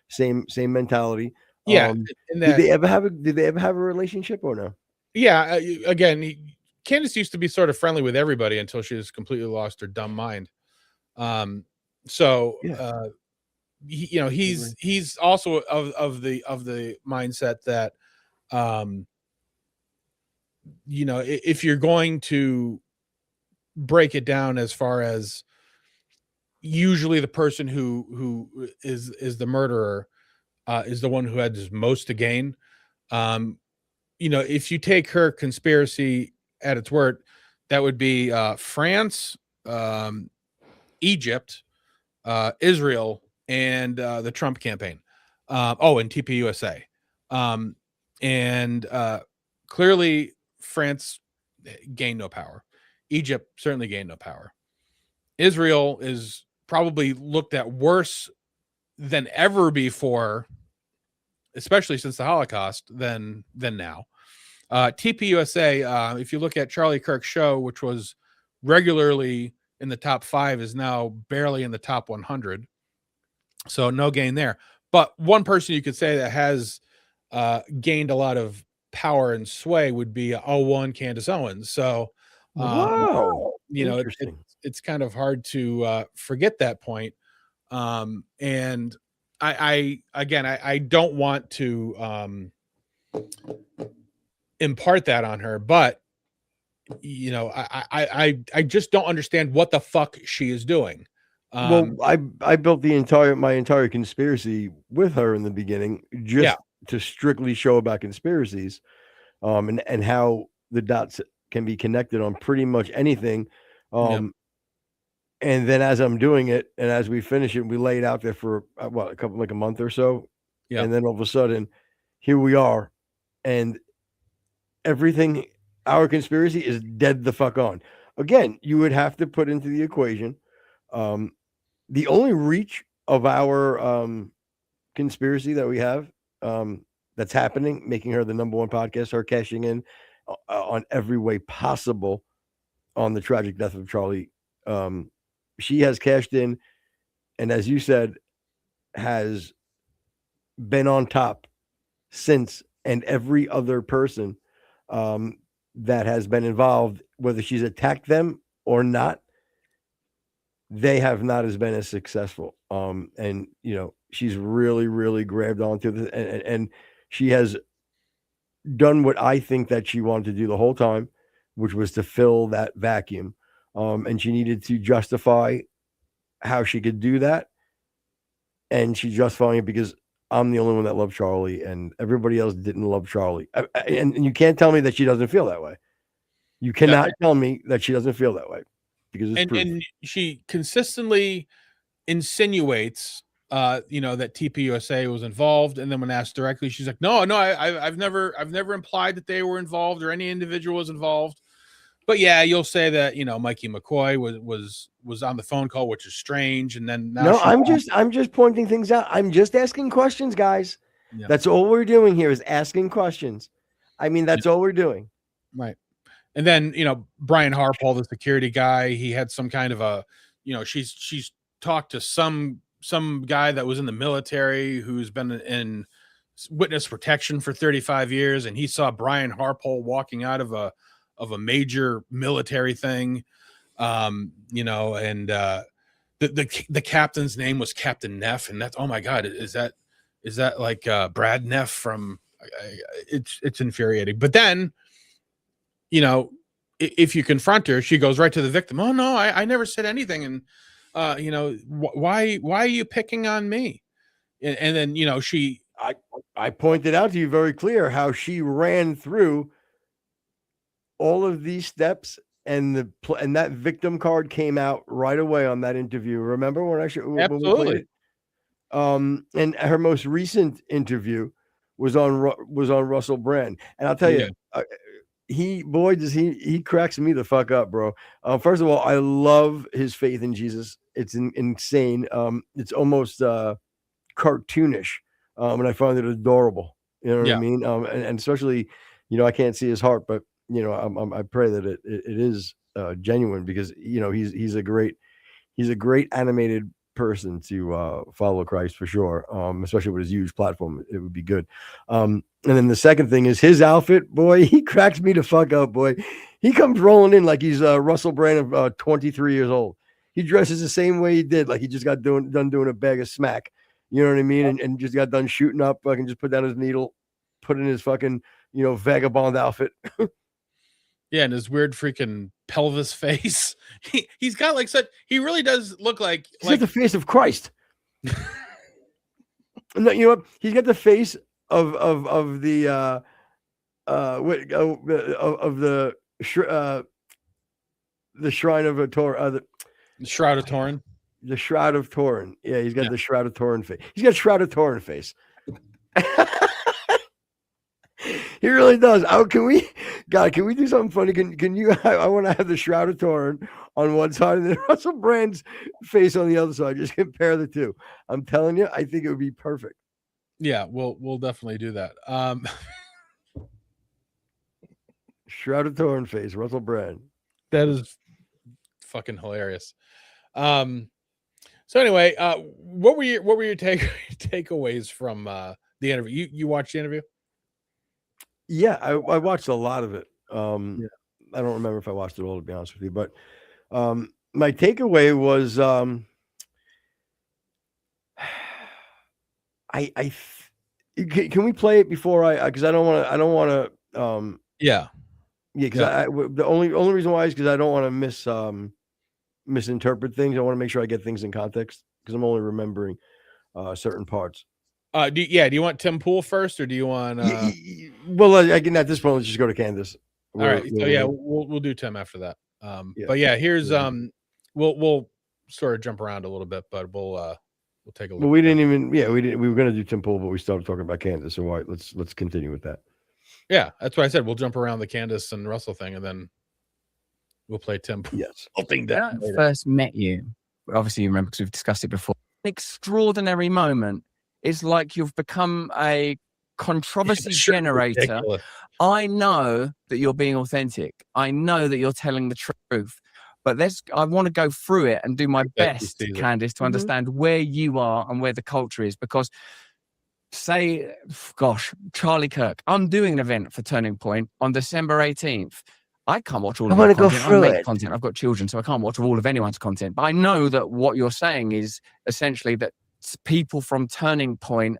same mentality. Yeah. Did they ever have a relationship or no? Yeah. Candace used to be sort of friendly with everybody until she was completely lost her dumb mind. He's also of the mindset that, if you're going to break it down as far as usually the person who is the murderer is the one who has most to gain. If you take her conspiracy at its word, that would be France, Egypt, Israel, and the Trump campaign. And TPUSA. Clearly France gained no power. Egypt certainly gained no power. Israel is probably looked at worse than ever before, especially since the Holocaust, than now. TPUSA, if you look at Charlie Kirk's show, which was regularly in the top 5, is now barely in the top 100. So no gain there. But one person you could say that has gained a lot of power and sway would be 01 Candace Owens. So, wow, it's kind of hard to forget that point. And I don't want to impart that on her, but I just don't understand what the fuck she is doing. Well, I built my entire conspiracy with her in the beginning, just to strictly show about conspiracies, and how the dots can be connected on pretty much anything. And then as I'm doing it, and as we finish it, we lay it out there for a month or so. Yeah. And then all of a sudden, here we are, and everything, our conspiracy is dead the fuck on. Again, you would have to put into the equation, the only reach of our conspiracy that we have that's happening, making her the #1 podcast, her cashing in on every way possible on the tragic death of Charlie. She has cashed in, and as you said, has been on top since, and every other person that has been involved, whether she's attacked them or not, they have not been as successful. And she's really, really grabbed onto this, and she has done what I think that she wanted to do the whole time, which was to fill that vacuum. And she needed to justify how she could do that. And she's justifying it because I'm the only one that loved Charlie, and everybody else didn't love Charlie. And you can't tell me that she doesn't feel that way. You cannot tell me that she doesn't feel that way, because it's proof. And she consistently insinuates, that TPUSA was involved, and then when asked directly, she's like, "No, I've never implied that they were involved or any individual was involved." But yeah, you'll say that Mikey McCoy was on the phone call, which is strange. And then now I'm just pointing things out. I'm just asking questions, guys. Yeah. That's all we're doing here is asking questions. I mean, that's all we're doing. Right. And then Brian Harpole, the security guy, he had some kind of a she's talked to some guy that was in the military who's been in witness protection for 35 years, and he saw Brian Harpole walking out of a major military thing. You know, and the captain's name was Captain Neff, and that's, oh my god, is that like Brad Neff from? It's infuriating. But then, you know, if you confront her, she goes right to the victim. Oh no, I never said anything, and you know, why are you picking on me? And then, you know, I pointed out to you very clear how she ran through all of these steps, and that victim card came out right away on that interview. Remember when when we played it? And her most recent interview was on Russell Brand, and I'll tell you, he cracks me the fuck up, bro. First of all, I love his faith in Jesus. It's insane. It's almost cartoonish, and I find it adorable. You know what I mean? And especially, you know, I can't see his heart, but you know, I pray that it is genuine, because you know he's a great animated person to follow Christ for sure. Especially with his huge platform, it would be good. And then the second thing is his outfit, boy. He cracks me the fuck up, boy. He comes rolling in like he's Russell Brand of 23 years old. He dresses the same way he did, like he just got done doing a bag of smack. You know what I mean? And just got done shooting up. I can just put down his needle, put in his fucking, you know, vagabond outfit. Yeah, and his weird freaking pelvis face. He's got like such. He really does look like the face of Christ. No, you know what? He's got the face of the shrine of a Tor. The Shroud of Turin. The Shroud of Turin. Yeah, he's got the Shroud of Turin face. He's got Shroud of Turin face. He really does. Can we do something funny? Can you? I want to have the Shroud of Turin on one side and then Russell Brand's face on the other side. Just compare the two. I'm telling you, I think it would be perfect. Yeah, we'll definitely do that. Shroud of Turin face, Russell Brand. That is fucking hilarious. So anyway, what were your takeaways from the interview? You watched the interview? Yeah, I watched a lot of it. I don't remember if I watched it all, to be honest with you, but my takeaway was can we play it before because I don't want to because the only reason why is because I don't want to misinterpret things. I want to make sure I get things in context, because I'm only remembering certain parts. Do you want Tim Pool first, or do you want well, again, at this point, let's just go to Candace. All right, so yeah, we'll do Tim after that. But yeah, here's we'll sort of jump around a little bit, but we'll take a look. Well, we didn't even we were going to do Tim Pool, but we started talking about Candace, so all right, let's continue with that. Yeah, that's what I said. We'll jump around the Candace and Russell thing, and then we'll play Tim Pool. Yes. When I first met you, obviously you remember because we've discussed it before. An extraordinary moment. It's like you've become a controversy generator. Ridiculous. I know that you're being authentic. I know that you're telling the truth. But I want to go through it and do my best, Candace, to understand where you are and where the culture is. Because Charlie Kirk, I'm doing an event for Turning Point on December 18th. I can't watch all of your content. I make content. I've got children, so I can't watch all of anyone's content. But I know that what you're saying is essentially that people from Turning Point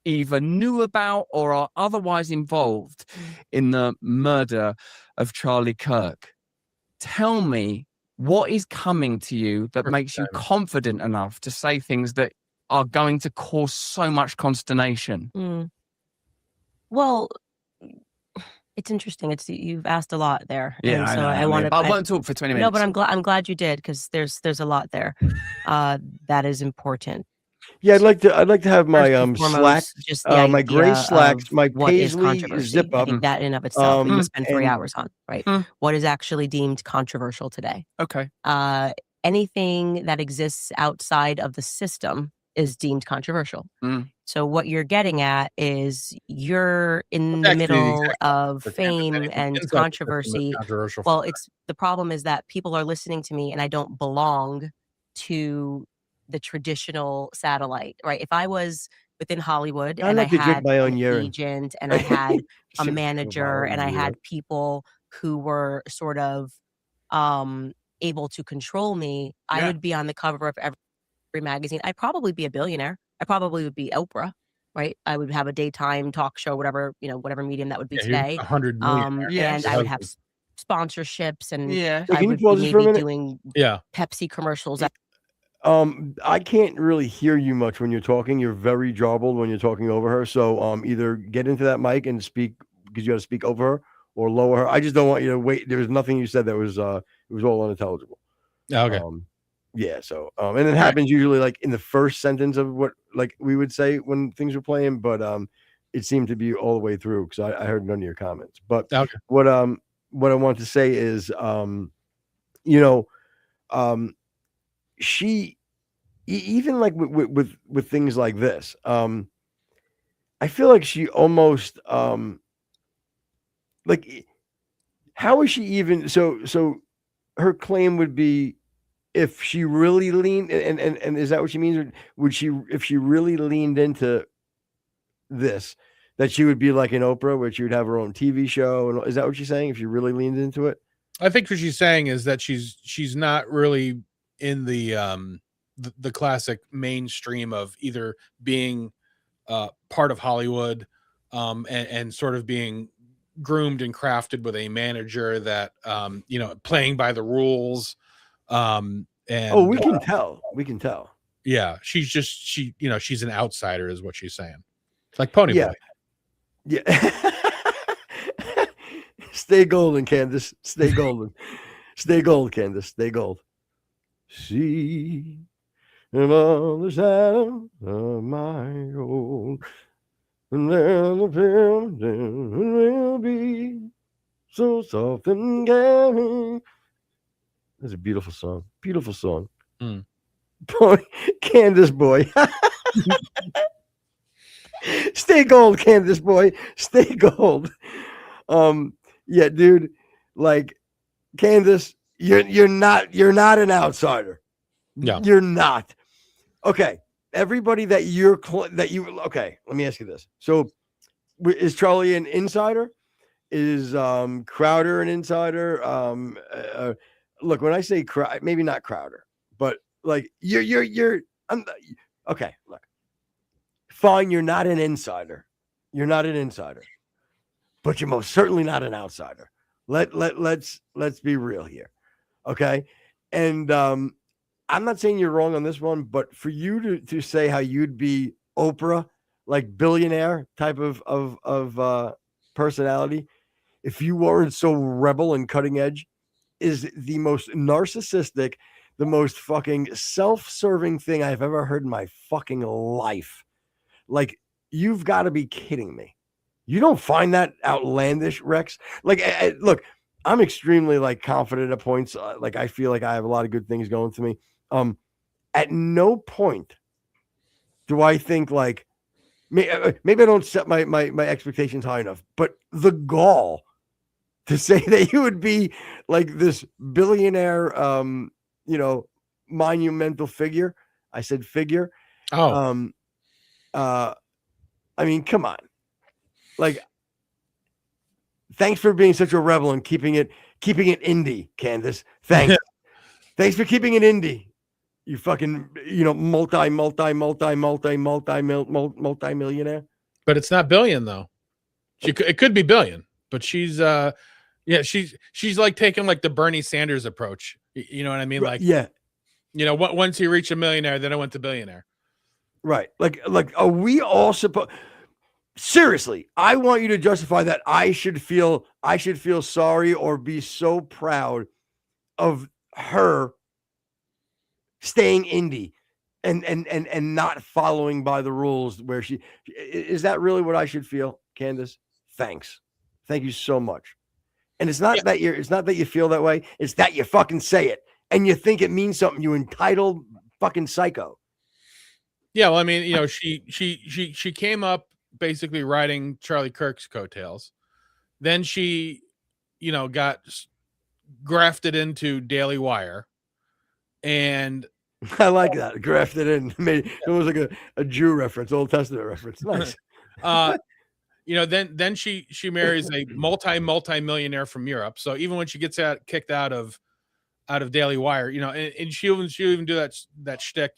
either knew about or are otherwise involved in the murder of Charlie Kirk. Tell me what is coming to you that makes you confident enough to say things that are going to cause so much consternation. Well, it's interesting. You've asked a lot there. Yeah, and so I won't talk for 20 minutes. No, but I'm glad you did, because there's a lot there that is important. Yeah, I'd like to have my slacks, my gray slacks, my paisley zip up. That in and of itself, we can spend 3 hours on, right? What is actually deemed controversial today? Okay. Anything that exists outside of the system is deemed controversial. So what you're getting at is you're in the middle of fame and controversy. Well, the problem is that people are listening to me and I don't belong to the traditional satellite, right? If I was within Hollywood and I had an agent and I had a manager and I had people who were sort of able to control me, I would be on the cover of every magazine. I'd probably be a billionaire. I probably would be Oprah, right? I would have a daytime talk show, whatever, whatever medium that would be today. 100 million. And I would have sponsorships, and Can I you would pause be this for a maybe minute? doing Pepsi commercials. I can't really hear you much when you're talking. You're very jarbled when you're talking over her. So either get into that mic and speak, because you got to speak over her, or lower her. I just don't want you to wait. There was nothing you said that was it was all unintelligible. Okay. Yeah. So and it happens usually like in the first sentence of what like we would say when things were playing, but it seemed to be all the way through because I heard none of your comments. But what I want to say is she even like with things like this, I feel like she almost like how is she even so her claim would be if she really leaned and is that what she means, or would she if she really leaned into this that she would be like an Oprah where she would have her own TV show, and is that what she's saying if she really leaned into it? I think what she's saying is that she's not really in the classic mainstream of either being part of Hollywood and sort of being groomed and crafted with a manager that playing by the rules. And we can tell. Yeah, she's an outsider is what she's saying. Like Pony Boy. Yeah. Stay golden, Candace. Stay golden. Stay gold, Candace. Stay gold. See in all the shadow of my own, and then the building will be so soft and caring. That's a beautiful song. Beautiful song. Boy, Candace boy. Stay gold, Candace boy. Stay gold. Yeah, dude. Like Candace, you're not an outsider. No, you're not. Okay, everybody that okay. Let me ask you this. So, is Charlie an insider? Is Crowder an insider? Look, when I say maybe not Crowder, but like you're. Okay, look. Fine, you're not an insider. You're not an insider, but you're most certainly not an outsider. Let's be real here, okay? And I'm not saying you're wrong on this one, but for you to say how you'd be Oprah, like billionaire type of personality, if you weren't so rebel and cutting edge, is the most narcissistic, the most fucking self-serving thing I've ever heard in my fucking life. Like, you've got to be kidding me. You don't find that outlandish, Rex? Like, look, I'm extremely like confident at points. Like, I feel like I have a lot of good things going to me. At no point do I think like maybe I don't set my expectations high enough, but the gall to say that you would be like this billionaire, monumental figure. I said figure. I mean, come on. Like, thanks for being such a rebel and keeping it indie, Candace. Thanks. Thanks for keeping it indie. You fucking, multi-millionaire. But it's not billion though. It could be billion, but she's she's like taking like the Bernie Sanders approach. You know what I mean? Like, once you reach a millionaire, then I went to billionaire. Right. Like, are we all supposed? Seriously, I want you to justify that I should feel sorry or be so proud of her staying indie and not following by the rules where she is. That really what I should feel, Candace? Thanks. Thank you so much. And it's not that you feel that way. It's that you fucking say it and you think it means something, you entitled fucking psycho. Yeah, well, I mean, she came up basically riding Charlie Kirk's coattails. Then she, got grafted into Daily Wire. And I like that. Grafted in. It was like a Jew reference, Old Testament reference. Nice. Then she marries a multi-millionaire from Europe. So even when she gets kicked out of out of Daily Wire, and she'll even do that shtick,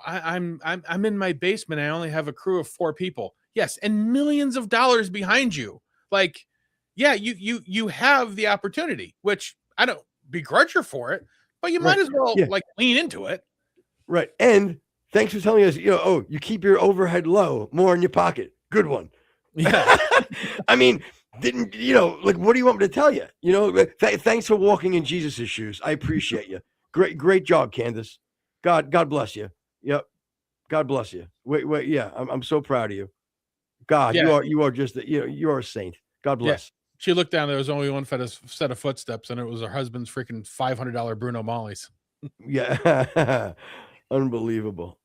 I'm in my basement. I only have a crew of 4 people. Yes, and millions of dollars behind you. Like, yeah, you have the opportunity, which I don't begrudge her for it, but you might as well like lean into it. Right. And thanks for telling us, you keep your overhead low, more in your pocket. Good one. Yeah. I mean, what do you want me to tell you? Thanks for walking in Jesus' shoes. I appreciate you. Great job, Candace. God bless you. Yep. God bless you. Wait. Yeah. I'm so proud of you. God, you are just, you're a saint. God bless. Yeah. She looked down. There was only one set of footsteps, and it was her husband's freaking $500 Bruno Molly's. Yeah. Unbelievable.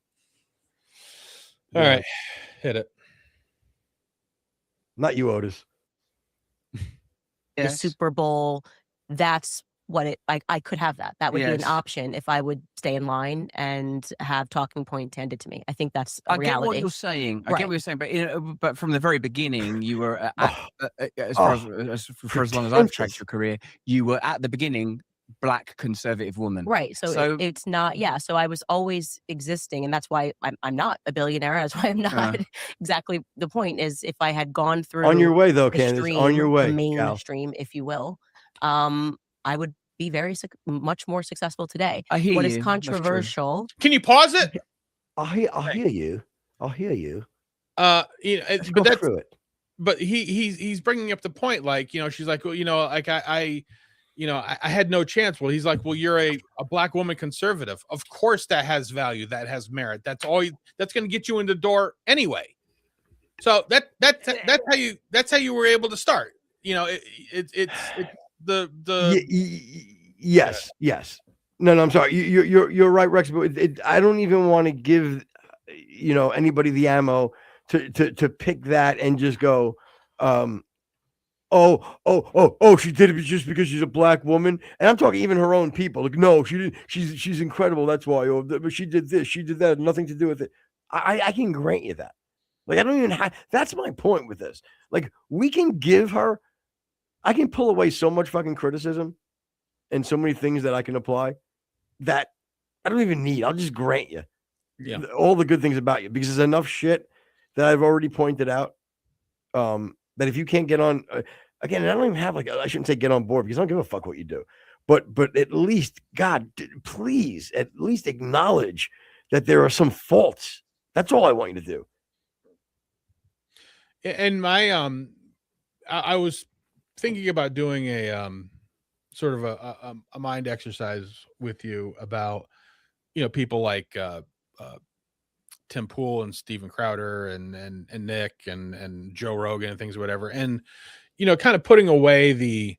All right. Hit it. Not you, Otis. The Super Bowl, that's what I could have that. That would be an option if I would stay in line and have talking points handed to me. I think that's a reality. I get what you're saying. I get what you're saying, but from the very beginning, you were for as long as I've tracked your career, you were at the beginning Black conservative woman. Right. So it's not, so I was always existing, and that's why I'm not a billionaire. That's why I'm not exactly. The point is, if I had gone through on your way though, Candace, on your way, the mainstream, if you will, I would be much more successful today. I hear what you. Is controversial. Can you pause it? I'll hear you. But that's through it. But he's bringing up the point, like, she's like, well, like I had no chance. Well, he's like, well, you're a Black woman conservative. Of course that has value. That has merit. That's that's going to get you in the door anyway. So that's how you were able to start. It's yes. No, I'm sorry. You're right, Rex. But I don't even want to give anybody the ammo to pick that and just go, she did it just because she's a Black woman. And I'm talking even her own people. Like, no, she didn't. She's incredible. That's why. But she did this. She did that. Nothing to do with it. I can grant you that. Like, I don't even have. That's my point with this. Like, we can give her. I can pull away so much fucking criticism and so many things that I can apply that I don't even need. I'll just grant you all the good things about you, because there's enough shit that I've already pointed out. That if you can't get on, again, I don't even have I shouldn't say get on board, because I don't give a fuck what you do, but at least, God, please, at least acknowledge that there are some faults. That's all I want you to do. And my, I was thinking about doing a, sort of a mind exercise with you about, people like, Tim Pool and Steven Crowder and Nick and Joe Rogan and things or whatever. And, kind of putting away the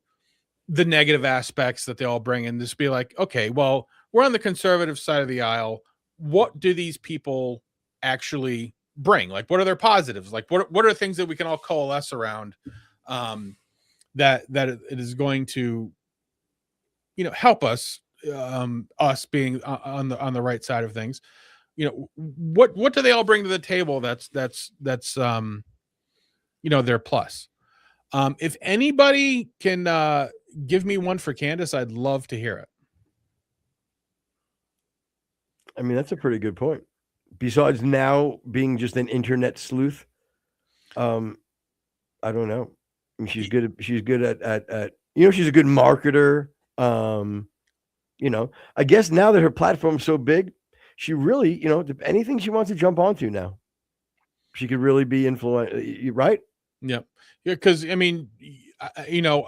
negative aspects that they all bring and just be like, okay, well, we're on the conservative side of the aisle. What do these people actually bring? Like, what are their positives? Like, what are things that we can all coalesce around, that it is going to, help us, us being on the right side of things. What do they all bring to the table that's their plus? If anybody can give me one for Candace, I'd love to hear it. I mean, that's a pretty good point. Besides now being just an internet sleuth, I don't know. I mean, she's good at she's a good marketer. I guess now that her platform's so big, she really, anything she wants to jump onto now, she could really be influential, right? Yeah. Because I mean,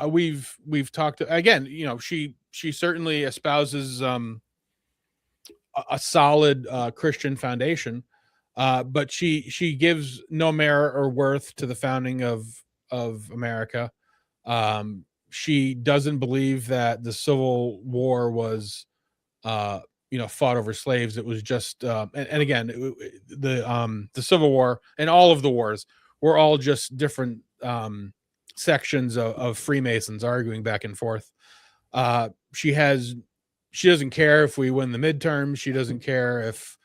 we've talked again. She certainly espouses a solid Christian foundation, but she gives no merit or worth to the founding of America. She doesn't believe that the Civil War was fought over slaves. It was just and again, the Civil War and all of the wars were all just different sections of Freemasons arguing back and forth. She doesn't care if we win the midterms. She doesn't care if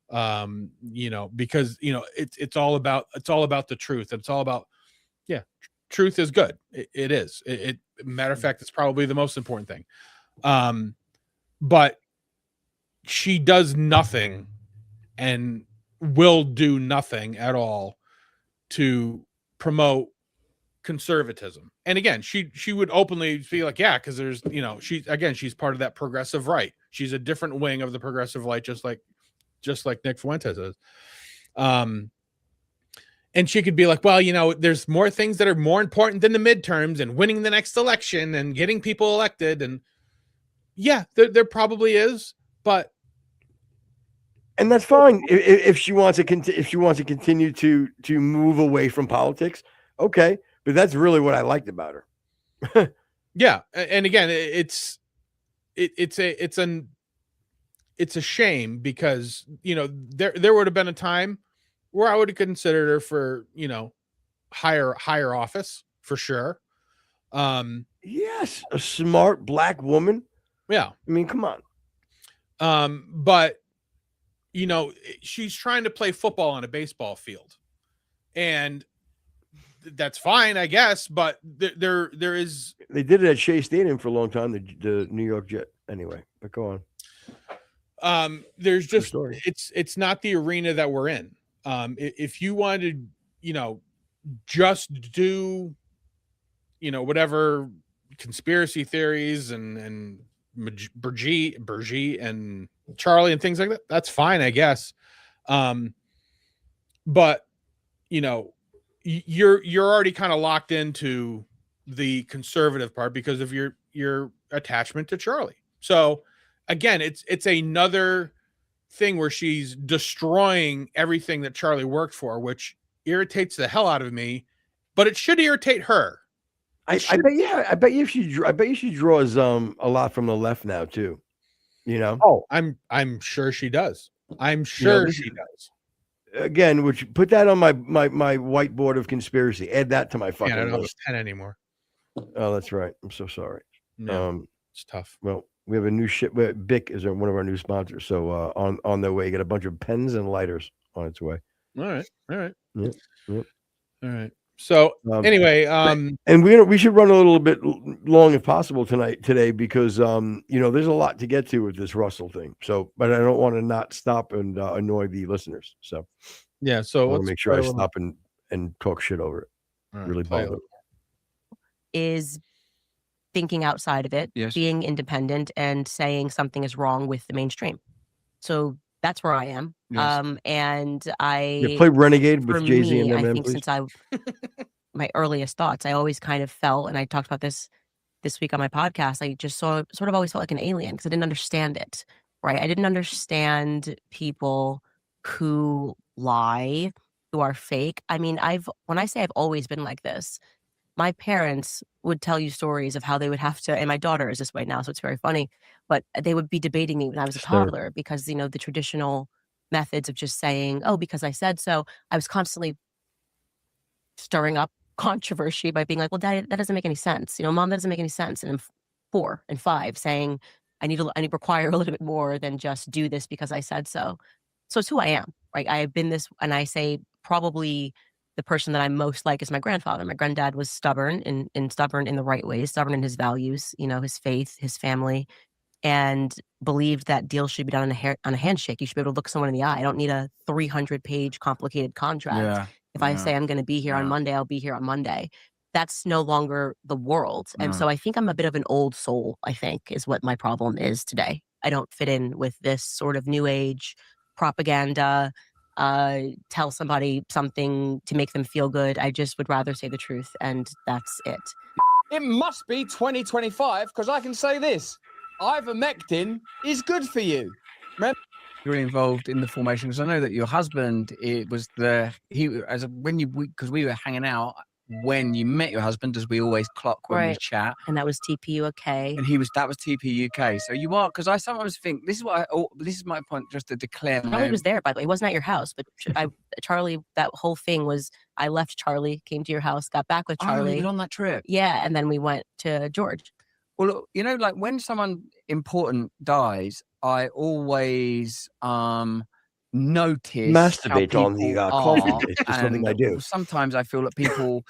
because it's all about the truth. It's all about truth is good. It is. Matter of fact, it's probably the most important thing. But she does nothing and will do nothing at all to promote conservatism. And again, she would openly be like, yeah, because there's, she's part of that progressive right. She's a different wing of the progressive right, just like Nick Fuentes is. And she could be like, well, there's more things that are more important than the midterms and winning the next election and getting people elected. And yeah, there probably is, and that's fine if she wants to continue to move away from politics. Okay, but that's really what I liked about her. Yeah, and again, it's a shame because there would have been a time where I would have considered her for higher office for sure. Yes, a smart Black woman. Yeah, I mean, come on. But she's trying to play football on a baseball field, and that's fine, I guess. But there is. They did it at Shea Stadium for a long time. The New York Jet. Anyway, but go on. There's just it's not the arena that we're in. If you wanted, just do, whatever conspiracy theories and Brigitte and Charlie and things like that, that's fine, I guess. But you're already kind of locked into the conservative part because of your attachment to Charlie. So again, it's another thing where she's destroying everything that Charlie worked for, which irritates the hell out of me, but it should irritate her. I bet you she draws a lot from the left now too. Oh, I'm sure she does. I'm sure she does. Again, which put that on my whiteboard of conspiracy. Add that to my fucking I don't have a list. pen anymore. Oh, that's right. I'm so sorry. No, it's tough. Well, we have a new ship. Bic is one of our new sponsors. So on their way, you get a bunch of pens and lighters on its way. All right. Yep. All right. So anyway, and we should run a little bit long if possible today because there's a lot to get to with this Russell thing. So, but I don't want to not stop and annoy the listeners. So yeah, so I want to make sure I stop and talk shit over it. Right, really bother. Is thinking outside of it, yes, being independent, and saying something is wrong with the mainstream. So that's where I am. Yes. And I play Renegade with Jay-Z and I them, think please. since my earliest thoughts, I always kind of felt, and I talked about this week on my podcast, I just sort of always felt like an alien because I didn't understand it, right? I didn't understand people who lie, who are fake. I mean, when I say I've always been like this, my parents would tell you stories of how they would have to, and my daughter is this way now, so it's very funny, but they would be debating me when I was a toddler because, the traditional methods of just saying, oh, because I said so, I was constantly stirring up controversy by being like, well, Daddy, that doesn't make any sense. Mom, that doesn't make any sense. And I'm 4 and 5 saying, I require a little bit more than just do this because I said so. So it's who I am, right? I have been this, and I say probably the person that I'm most like is my grandfather. My granddad was stubborn and stubborn in the right ways, stubborn in his values, his faith, his family, and believed that deals should be done on a handshake. You should be able to look someone in the eye. I don't need a 300-page complicated contract. Yeah. If I say I'm going to be here on Monday, I'll be here on Monday. That's no longer the world. And so I think I'm a bit of an old soul, I think, is what my problem is today. I don't fit in with this sort of new age propaganda, tell somebody something to make them feel good. I just would rather say the truth, and that's it. It must be 2025 because I can say this. Ivermectin is good for you. Remember? You're involved in the formation because I know that your husband, because we were hanging out when you met your husband, as we always clock when we chat, and that was TPUK, and that was TPUK. So you are, because I sometimes think this is my point, just to declare. Charlie was there, by the way. He wasn't at your house, but Charlie, that whole thing was, I left Charlie, came to your house, got back with Charlie. Oh, you were on that trip. Yeah, and then we went to George. Well, like when someone important dies, I always notice masturbate on the coffee. It's just something I do. Sometimes I feel that people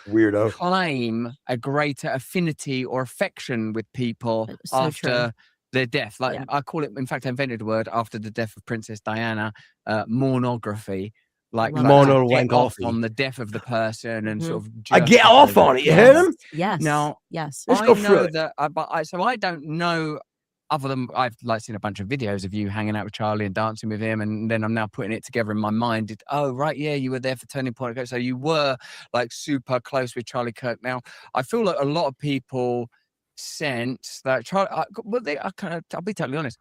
claim a greater affinity or affection with people after their death. Like I call it, in fact, I invented a word after the death of Princess Diana, mournography. Like get off on the death of the person and sort of I get off on it. You heard him? Yes. Now, yes. Let's I go know through it. that, so I don't know. Other than I've like seen a bunch of videos of you hanging out with Charlie and dancing with him, and then I'm now putting it together in my mind. Oh, right, yeah, you were there for Turning Point. So you were like super close with Charlie Kirk. Now, I feel like a lot of people sense that Charlie. I'll be totally honest.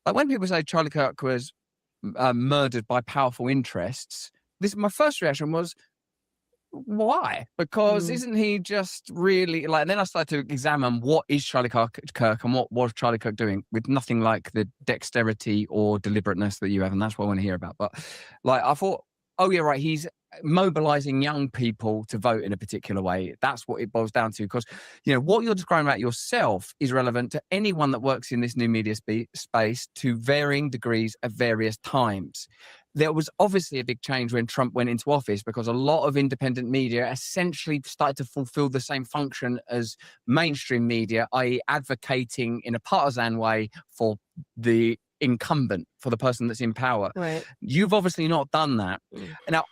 Like when people say Charlie Kirk was murdered by powerful interests, my first reaction was, why? Because isn't he just really like? And then I started to examine what is Charlie Kirk and what was Charlie Kirk doing with nothing like the dexterity or deliberateness that you have, and that's what I want to hear about. But like I thought, oh yeah, right, he's mobilizing young people to vote in a particular way. That's what it boils down to. Because what you're describing about yourself is relevant to anyone that works in this new media space to varying degrees at various times. There was obviously a big change when Trump went into office because a lot of independent media essentially started to fulfill the same function as mainstream media, i.e. advocating in a partisan way for the incumbent, for the person that's in power. Right. You've obviously not done that. Now,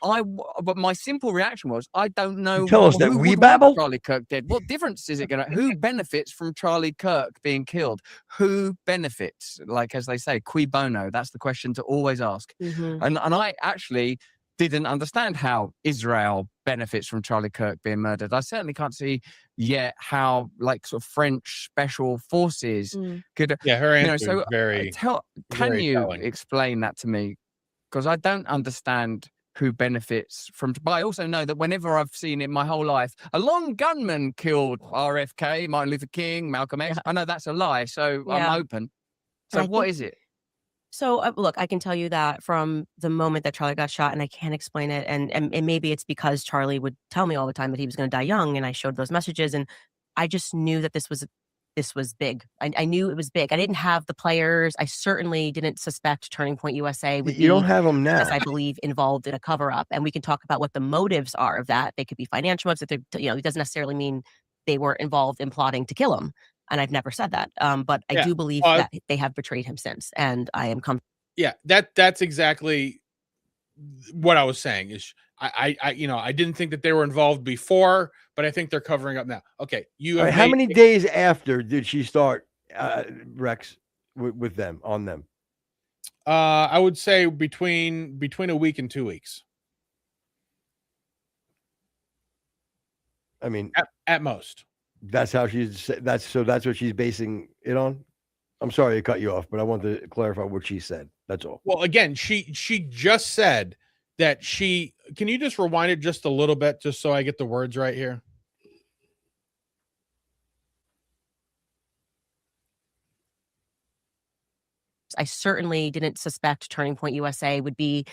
but my simple reaction was, I don't know. Tell us that we babble. Charlie Kirk dead. What difference is it going to? Who benefits from Charlie Kirk being killed? Who benefits? Like as they say, cui bono. That's the question to always ask. And I actually didn't understand how Israel benefits from Charlie Kirk being murdered. I certainly can't see yet how like sort of French special forces could. Yeah, her answer so is very. Can you telling. explain that to me? Because I don't understand who benefits from. But I also know that whenever I've seen in my whole life, a lone gunman killed RFK, Martin Luther King, Malcolm X. I know that's a lie, so I'm open. So what is it? So look, I can tell you that from the moment that Charlie got shot, and I can't explain it, and maybe it's because Charlie would tell me all the time that he was going to die young, and I showed those messages, and I just knew that this was big. I knew it was big. I didn't have the players. I certainly didn't suspect Turning Point USA would You don't have them now. as I believe involved in a cover up, and we can talk about what the motives are of that. They could be financial motives. That it doesn't necessarily mean they were involved in plotting to kill him. And I've never said that. But I do believe that they have betrayed him since, and I am comfortable. Yeah, that's exactly what I was saying. Is I didn't think that they were involved before, but I think they're covering up now. Okay, how many days after did she start, Rex, with them on them? I would say between a week and 2 weeks. I mean, at most. That's how that's what she's basing it on. I'm sorry to cut you off, but I want to clarify what she said. That's all. Well, again, she just said that can you just rewind it just a little bit just so I get the words right here? I certainly didn't suspect Turning Point USA would be,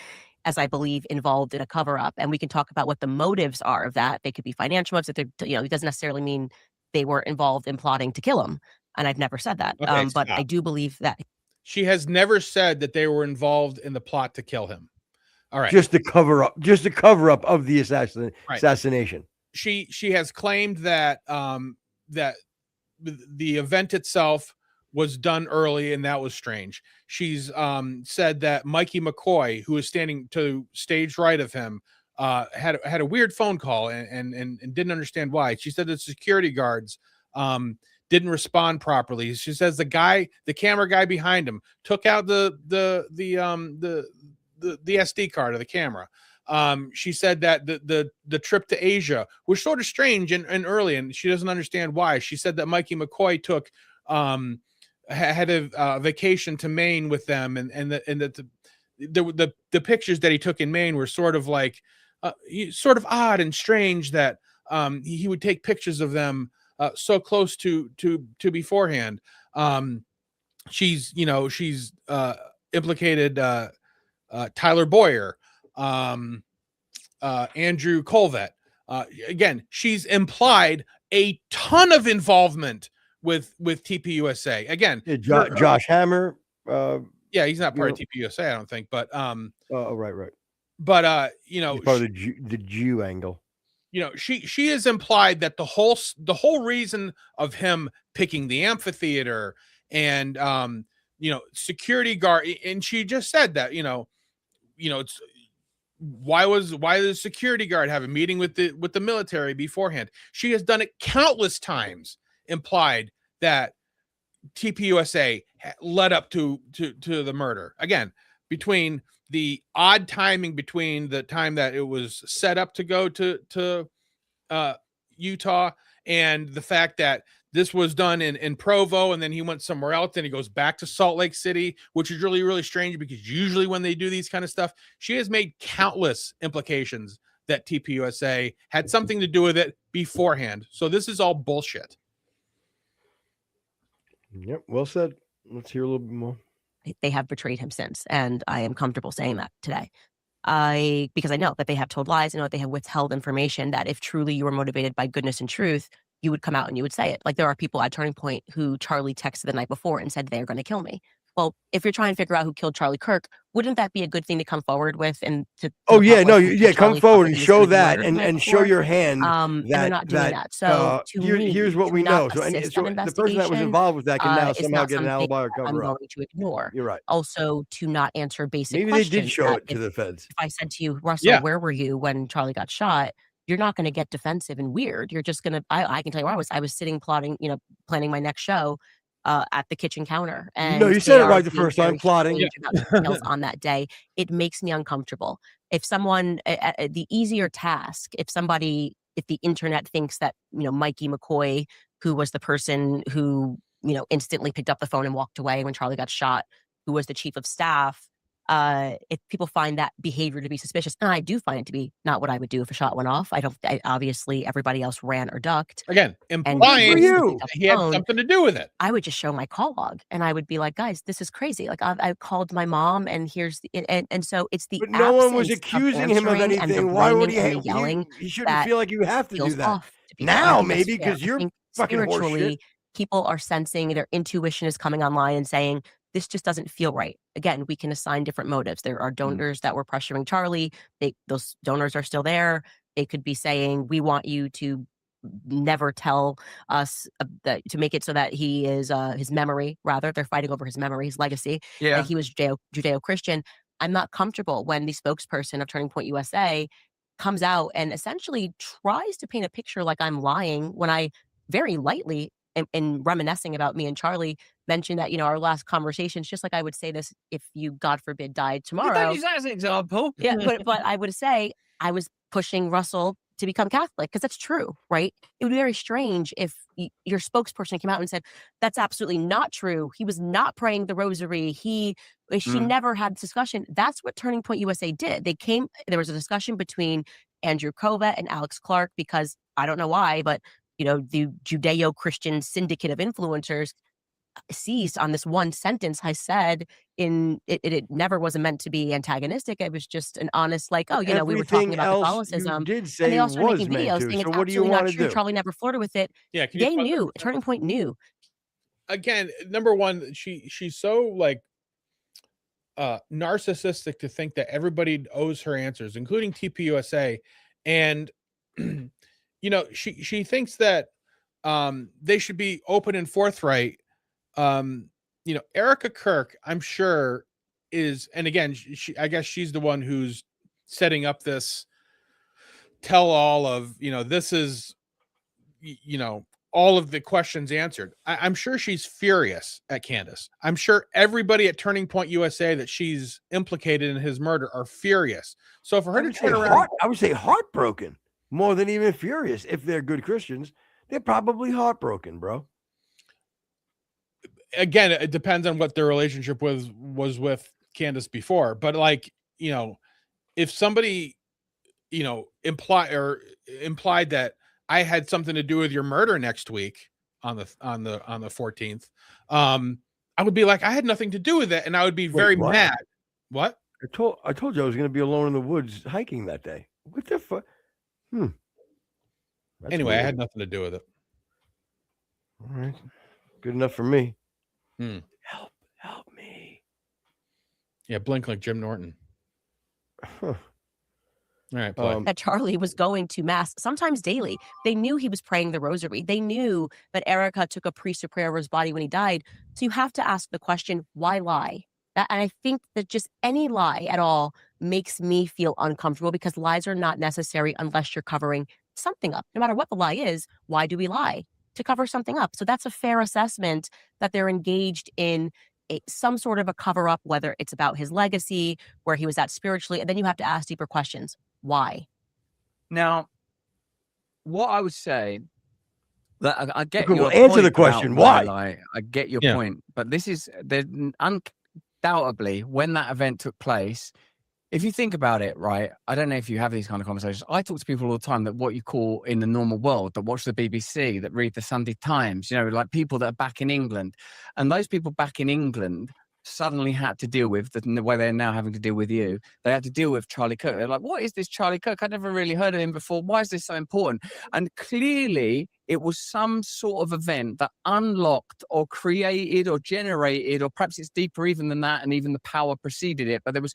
as I believe, involved in a cover up, and we can talk about what the motives are of that. They could be financial motives. That it doesn't necessarily mean they were involved in plotting to kill him. And I've never said that. Okay, but I do believe that. She has never said that they were involved in the plot to kill him. All right. Just the cover up of the assassination. She has claimed that that the event itself was done early, and that was strange. She's said that Mikey McCoy, who was standing to stage right of him, had a weird phone call and didn't understand why. She said the security guards didn't respond properly. She says the camera guy behind him took out the SD card of the camera. She said that the trip to Asia was sort of strange and early, and she doesn't understand why. She said that Mikey McCoy took had a vacation to Maine with them, and the pictures that he took in Maine were sort of like sort of odd and strange that he would take pictures of them so close to beforehand. She's implicated Tyler Boyer, Andrew Colvett. Again, she's implied a ton of involvement with TPUSA. Again, Josh Hammer. Yeah, he's not part of TPUSA, I don't think. But right. But he's part of the Jew angle. She has implied that the whole reason of him picking the amphitheater and security guard, and she just said that it's why does the security guard have a meeting with the military beforehand? She has done it countless times, implied that TPUSA led up to the murder. Again, between the odd timing between the time that it was set up to go to Utah and the fact that this was done in Provo, and then he went somewhere else, and he goes back to Salt Lake City, which is really, really strange because usually when they do these kind of stuff, she has made countless implications that TPUSA had something to do with it beforehand. So this is all bullshit. Yep, well said. Let's hear a little bit more. They have betrayed him since, and I am comfortable saying that today. Because I know that they have told lies, I know that they have withheld information, that if truly you were motivated by goodness and truth, you would come out and you would say it. Like, there are people at Turning Point who Charlie texted the night before and said they're going to kill me. Well, if you're trying to figure out who killed Charlie Kirk, wouldn't that be a good thing to come forward with? And come forward and show that, and show your hand. They're not doing that. So here's what we know. So the person that was involved with that can now somehow get an alibi or cover I'm up. going to ignore. You're right. Also, to not answer basic Maybe questions. they did show it to the feds. If I said to you, Russell, where were you when Charlie got shot? You're not going to get defensive and weird. You're just going to, I can tell you where I was. I was sitting planning my next show at the kitchen counter. And you said it right the first time, plotting. Details on that day. It makes me uncomfortable. If someone, the easier task, if the internet thinks that, Mikey McCoy, who was the person who, instantly picked up the phone and walked away when Charlie got shot, who was the chief of staff, if people find that behavior to be suspicious, and I do find it to be not what I would do if a shot went off. Obviously everybody else ran or ducked. Again, implying he had something to do with it. I would just show my call log and I would be like, guys, this is crazy. Like, I called my mom, and here's and so it's the. But no one was accusing him of anything. Why would he yelling? You shouldn't feel like you have to do that now, maybe because you're fucking horseshit. People are sensing, their intuition is coming online and saying, this just doesn't feel right. Again, we can assign different motives. There are donors that were pressuring Charlie. Those donors are still there. They could be saying, we want you to never tell us to make it so that he is his memory, rather. They're fighting over his memory, his legacy. Yeah. That he was Judeo-Christian. I'm not comfortable when the spokesperson of Turning Point USA comes out and essentially tries to paint a picture like I'm lying when I very lightly and reminiscing about me and Charlie mentioned that, our last conversations, just like I would say this if you, God forbid, died tomorrow. Don't use that as an example. Yeah, but I would say I was pushing Russell to become Catholic, because that's true, right? It would be very strange if your spokesperson came out and said, that's absolutely not true. He was not praying the rosary. She never had this discussion. That's what Turning Point USA did. There was a discussion between Andrew Kova and Alex Clark, because I don't know why, but the Judeo-Christian syndicate of influencers seized on this one sentence I said it never was meant to be antagonistic. It was just an honest, like, we were talking about Catholicism. You did say and they also was making videos saying so it's what do you absolutely want not to true. do? Charlie never flirted with it. Yeah, they knew. Turning Point knew. Again, number one, she's so narcissistic to think that everybody owes her answers, including TPUSA, and she thinks that they should be open and forthright. Erica Kirk, I'm sure, is, and again, I guess she's the one who's setting up this tell-all of, this is, all of the questions answered. I'm sure she's furious at Candace. I'm sure everybody at Turning Point USA that she's implicated in his murder are furious. So for her to turn around, I would say heartbroken more than even furious. If they're good Christians, they're probably heartbroken, bro. Again, it depends on what their relationship was with Candace before. But if somebody, implied that I had something to do with your murder next week on the 14th, I would be like, I had nothing to do with it, and I would be very mad. What? I told you I was going to be alone in the woods hiking that day. What the fuck? Anyway, I had nothing to do with it. All right, good enough for me. Help me. Yeah, blink like Jim Norton. Huh. All right, play. That Charlie was going to mass sometimes daily. They knew he was praying the rosary. They knew that Erica took a priest to pray over his body when he died. So you have to ask the question, why lie? And I think that just any lie at all makes me feel uncomfortable, because lies are not necessary unless you're covering something up. No matter what the lie is, why do we lie? To cover something up. So that's a fair assessment that they're engaged in some sort of a cover up, whether it's about his legacy, where he was at spiritually. And then you have to ask deeper questions. Why? Now, what I would say, that I get Okay, your well, answer point the question, about why? lie. I get your Yeah. point, but this is undoubtedly when that event took place. If you think about it, right, I don't know if you have these kind of conversations. I talk to people all the time that what you call in the normal world, that watch the BBC, that read the Sunday Times, you know, like people that are back in England. And those people back in England suddenly had to deal with the way they're now having to deal with you. They had to deal with Charlie Kirk. They're like, what is this Charlie Kirk? I never really heard of him before. Why is this so important? And clearly it was some sort of event that unlocked or created or generated, or perhaps it's deeper even than that, and even the power preceded it. But there was...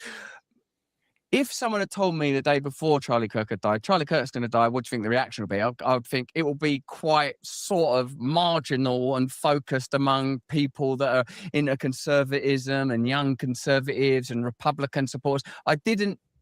If someone had told me the day before Charlie Kirk had died, Charlie Kirk's going to die, what do you think the reaction would be? I would think it will be quite sort of marginal and focused among people that are into conservatism and young conservatives and Republican supporters.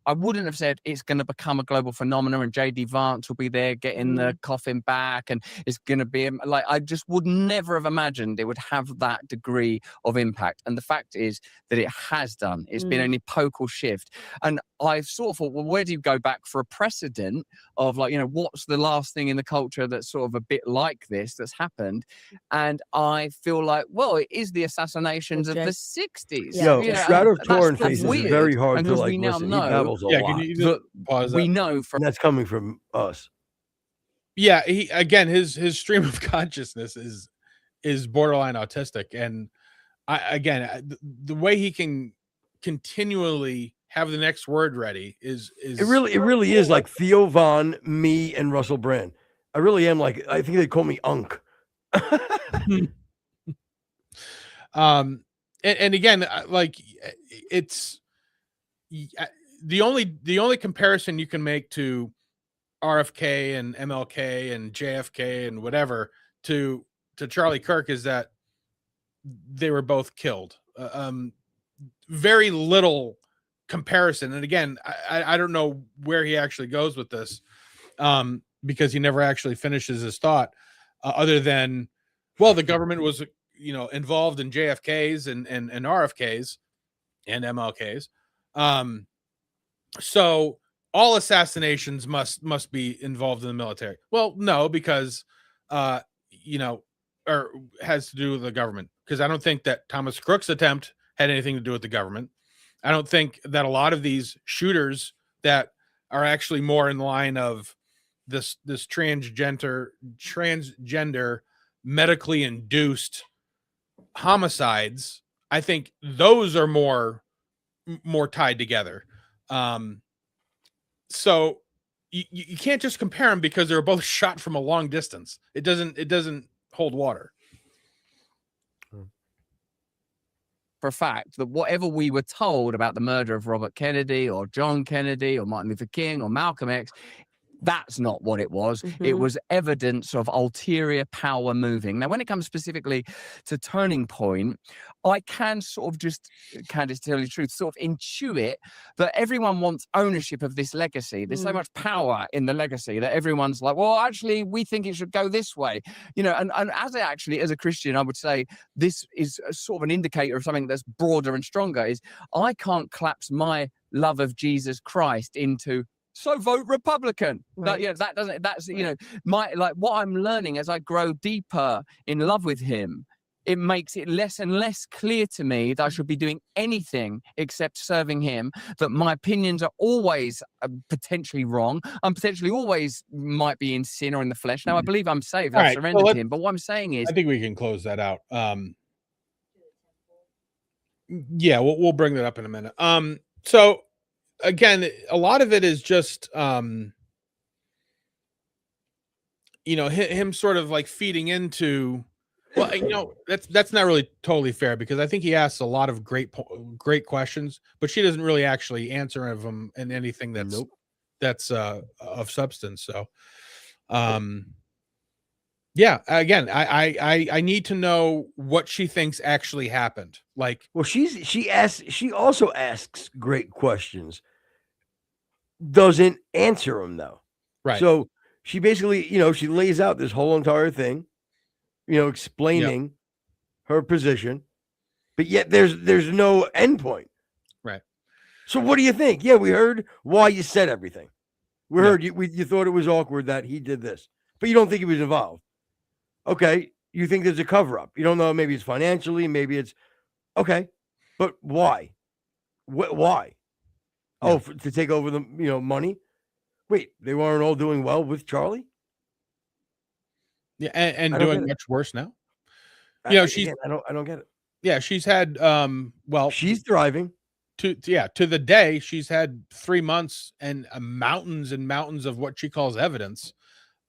I wouldn't have said it's going to become a global phenomenon and J.D. Vance will be there getting the coffin back and it's going to be like, I just would never have imagined it would have that degree of impact. And the fact is that it has done. It's been an epochal shift. And I've sort of thought, well, where do you go back for a precedent of, like, you know, what's the last thing in the culture that's sort of a bit like this that's happened? And I feel like, well, it is the assassinations of the 60s. Yo, You know, Shroud of that's Torn Faces is weird. very hard And to, because like, we now listen. He know babbles a lot. Can you just pause that? we know from... And that's coming from us. Yeah, he again, his stream of consciousness is borderline autistic, and the way he can continually have the next word ready is it really is like Theo Von, me, and Russell Brand. I really am like, I think they call me Unk. And again, like, it's the only comparison you can make to RFK and MLK and JFK and whatever to Charlie Kirk is that they were both killed. Very little comparison. And again, I don't know where he actually goes with this, because he never actually finishes his thought, other than, well, the government was, you know, involved in JFKs and RFKs and MLKs. So all assassinations must be involved in the military. Well, no, because you know, or has to do with the government. Because I don't think that Thomas Crook's attempt had anything to do with the government. I don't think that a lot of these shooters that are actually more in line of this transgender medically induced homicides, I think those are more tied together. So you can't just compare them because they're both shot from a long distance. It doesn't hold water. For a fact that whatever we were told about the murder of Robert Kennedy or John Kennedy or Martin Luther King or Malcolm X, that's not what it was. It was evidence of ulterior power moving. Now, when it comes specifically to Turning Point, I can sort of just, Candace, to tell you the truth, sort of intuit that everyone wants ownership of this legacy. There's so much power in the legacy that everyone's like, well, actually, we think it should go this way. You know, and as a Christian, I would say this is a sort of an indicator of something that's broader and stronger, is I can't collapse my love of Jesus Christ into, so vote Republican. Right. That doesn't, that's, you know, what I'm learning as I grow deeper in love with him, it makes it less and less clear to me that I should be doing anything except serving him, that my opinions are always potentially wrong. I'm potentially always might be in sin or in the flesh. Now, I believe I'm saved. I've surrendered to him. But what I'm saying is, I think we can close that out. Yeah, we'll bring that up in a minute. So again, a lot of it is just, you know, him sort of like feeding into, well, you know, that's not really totally fair, because I think he asks a lot of great questions, but she doesn't really actually answer of them in anything that's that's of substance. So, yeah, again, I need to know what she thinks actually happened. Like, well, she also asks great questions, doesn't answer them though. right. So she basically, she lays out this whole entire thing, explaining her position, but yet there's no endpoint. Right. So what do you think? Yeah, we heard why you said everything. We heard you thought it was awkward that he did this, but you don't think he was involved. Okay, you think there's a cover up. You don't know. Maybe it's financially. Maybe it's okay, but why? Why? Yeah. Oh, to take over the money. Wait, they weren't all doing well with Charlie. Yeah, and doing much worse now. She's. I don't get it. Yeah, she's had well, she's thriving. To the day she's had 3 months and mountains and mountains of what she calls evidence.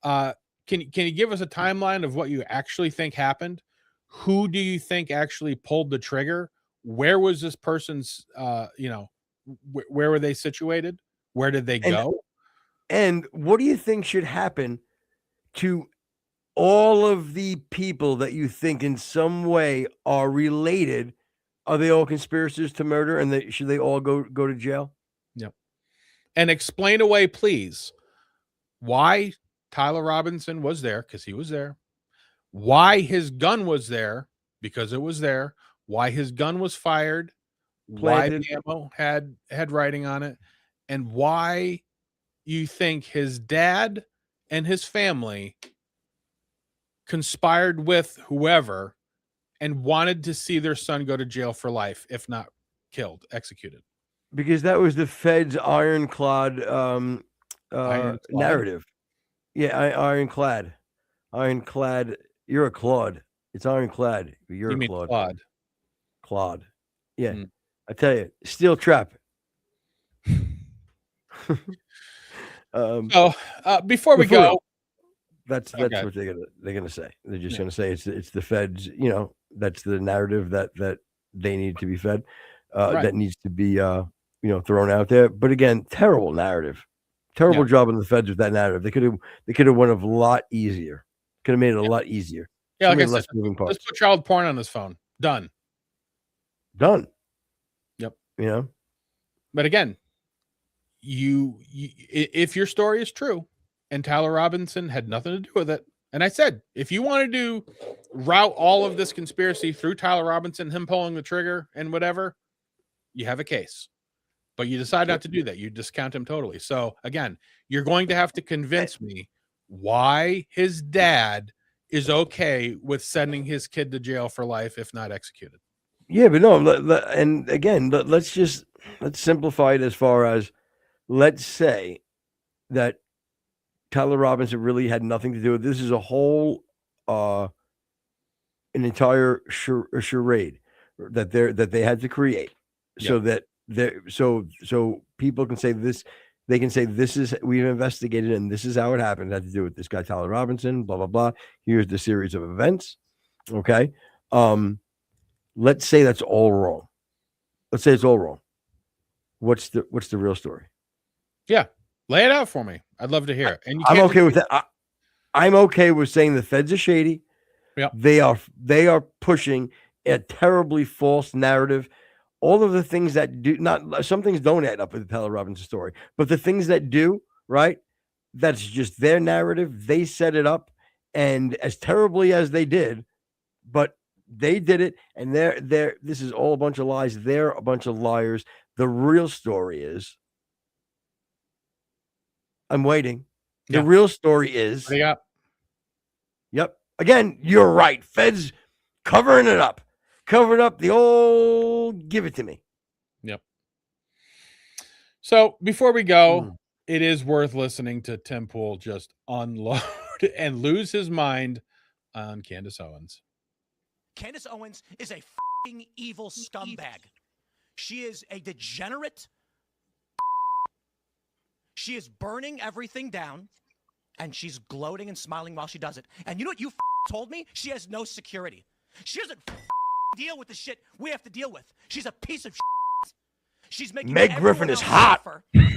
Can you give us a timeline of what you actually think happened? Who do you think actually pulled the trigger? Where was this person's where were they situated? Where did they go? And what do you think should happen to all of the people that you think in some way are related? Are they all conspirators to murder, and should they all go to jail? Yep. And explain away, please, why Tyler Robinson was there, because he was there. Why his gun was there, because it was there. Why his gun was fired. Planted. Why the ammo had writing on it, and why you think his dad and his family conspired with whoever and wanted to see their son go to jail for life, if not killed, executed. Because that was the Fed's ironclad narrative. Yeah, ironclad. Ironclad. You're a Claude. It's ironclad. You're You a mean Claude. Claude. Yeah. Mm. I tell you, steel trap. Before we go, that's what they're gonna say. They're just gonna say it's the Feds. That's the narrative that they need to be fed. That needs to be thrown out there. But again, terrible narrative. Terrible job on the Feds with that narrative. They could have went a lot easier. Could have made it a lot easier. Yeah, like I less said, moving parts. let's put child porn on his phone. Done. Yep. But again, you if your story is true and Tyler Robinson had nothing to do with it, and I said, if you wanted to route all of this conspiracy through Tyler Robinson, him pulling the trigger and whatever, you have a case. But you decide not to do that. You discount him totally. So again, you're going to have to convince me why his dad is okay with sending his kid to jail for life if not executed. Yeah, but no, and again, let's simplify it as far as, let's say that Tyler Robinson really had nothing to do with this. Is a whole an entire charade that they had to create so that so people can say this. They can say this is, we've investigated and this is how it happened. It had to do with this guy Tyler Robinson, blah blah blah. Here's the series of events. Okay. Let's say that's all wrong. Let's say it's all wrong. What's the real story? Yeah. Lay it out for me. I'd love to hear it. And I'm okay with that. I'm okay with saying the Feds are shady. Yeah. They are pushing a terribly false narrative. All of the things that do not, some things don't add up with the Tyler Robinson story, but the things that do, right? That's just their narrative. They set it up, and as terribly as they did, but they did it, and this is all a bunch of lies. They're a bunch of liars. The real story is, I'm waiting. The real story is, yep. Again, you're right. Feds covering it up. Covered up the old give it to me. Yep. So before we go, it is worth listening to Tim Pool just unload and lose his mind on Candace Owens. Candace Owens is a f***ing evil scumbag. She is a degenerate. She is burning everything down, and she's gloating and smiling while she does it. And you know what you told me? She has no security. She doesn't deal with the shit we have to deal with. She's a piece of shit. She's making Meg Griffin is hot.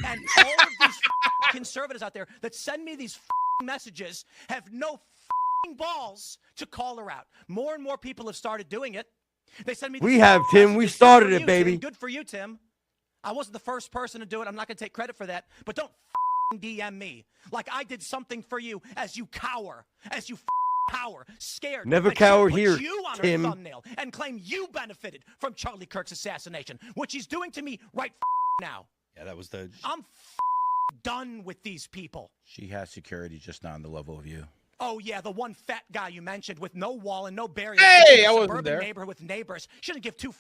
And all of these conservatives out there that send me these messages have no balls to call her out. More and more people have started doing it. They send me. We have, Tim. We started it, baby. Good for you, Tim. I wasn't the first person to do it. I'm not going to take credit for that. But don't DM me like I did something for you as you cower, as you power, scared. Never cowered here, you on Tim. her thumbnail and claim you benefited from Charlie Kirk's assassination, which he's doing to me right now. Yeah, that was the. I'm done with these people. She has security, just not on the level of you. Oh yeah, the one fat guy you mentioned with no wall and no barrier. Hey, I wasn't there. Neighborhood with neighbors. Shouldn't give two.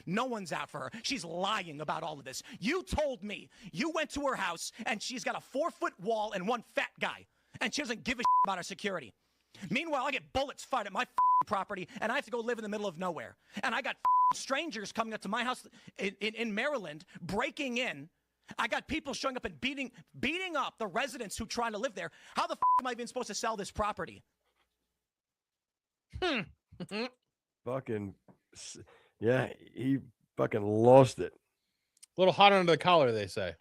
No one's out for her. She's lying about all of this. You told me you went to her house and she's got a 4-foot wall and one fat guy, and she doesn't give a about her security. Meanwhile, I get bullets fired at my property, and I have to go live in the middle of nowhere. And I got strangers coming up to my house in Maryland, breaking in. I got people showing up and beating up the residents who trying to live there. How the am I even supposed to sell this property? Fucking, yeah, he fucking lost it. A little hot under the collar, they say.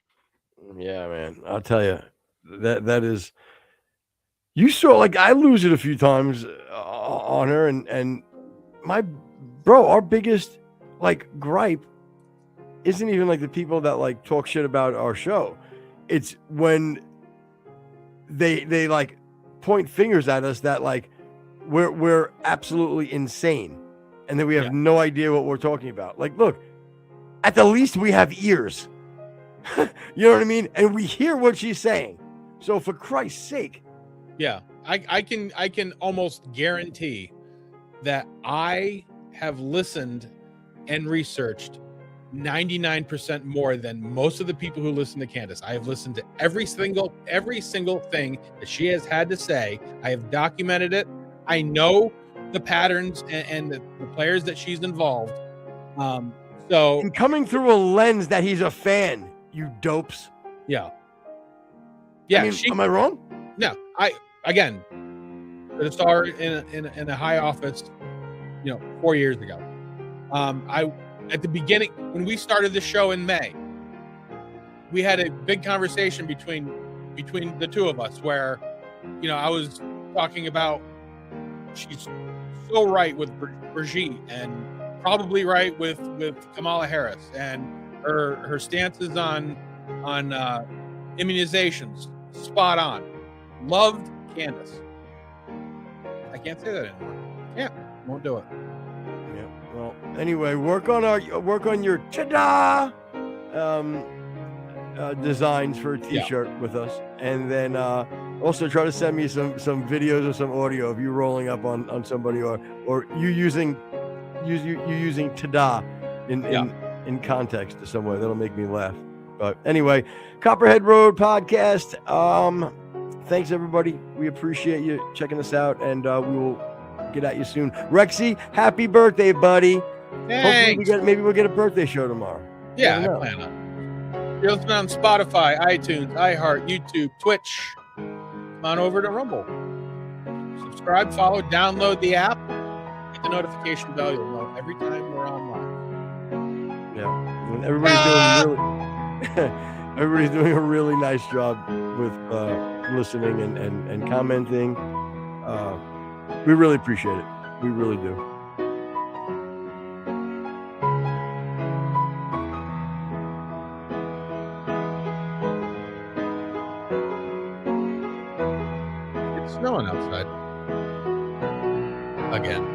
Yeah, man. I'll tell you, that is. You saw, like, I lose it a few times on her, and my bro, our biggest like gripe isn't even like the people that like talk shit about our show. It's when they like point fingers at us that like we're absolutely insane, and that we have no idea what we're talking about. Like, look, at the least we have ears. You know what I mean? And we hear what she's saying. So for Christ's sake. Yeah, I can almost guarantee that I have listened and researched 99% more than most of the people who listen to Candace. I have listened to every single thing that she has had to say. I have documented it. I know the patterns and the players that she's involved. So and coming through a lens that he's a fan, you dopes. Yeah. I mean, am I wrong? No, again, I saw her in a high office, 4 years ago. At the beginning, when we started the show in May, we had a big conversation between the two of us where, I was talking about she's so right with Brigitte and probably right with Kamala Harris and her stances on immunizations, spot on. Loved Candace. I can't say that anymore. Yeah, won't do it. Yeah. Well, anyway, work on your ta-da designs for a T-shirt with us, and then also try to send me some videos or some audio of you rolling up on somebody or you using ta-da in context to somewhere. That'll make me laugh. But anyway, Copperhead Road podcast. Thanks everybody. We appreciate you checking us out, and we will get at you soon. Rexy, happy birthday, buddy. Thanks. Hopefully maybe we'll get a birthday show tomorrow. Yeah, I plan on. You're listening on Spotify, iTunes, iHeart, YouTube, Twitch. Come on over to Rumble. Subscribe, follow, download the app. Hit the notification bell. You'll know every time we're online. Yeah, and everybody's doing a really nice job with listening and commenting. We really appreciate it. We really do. It's snowing outside again.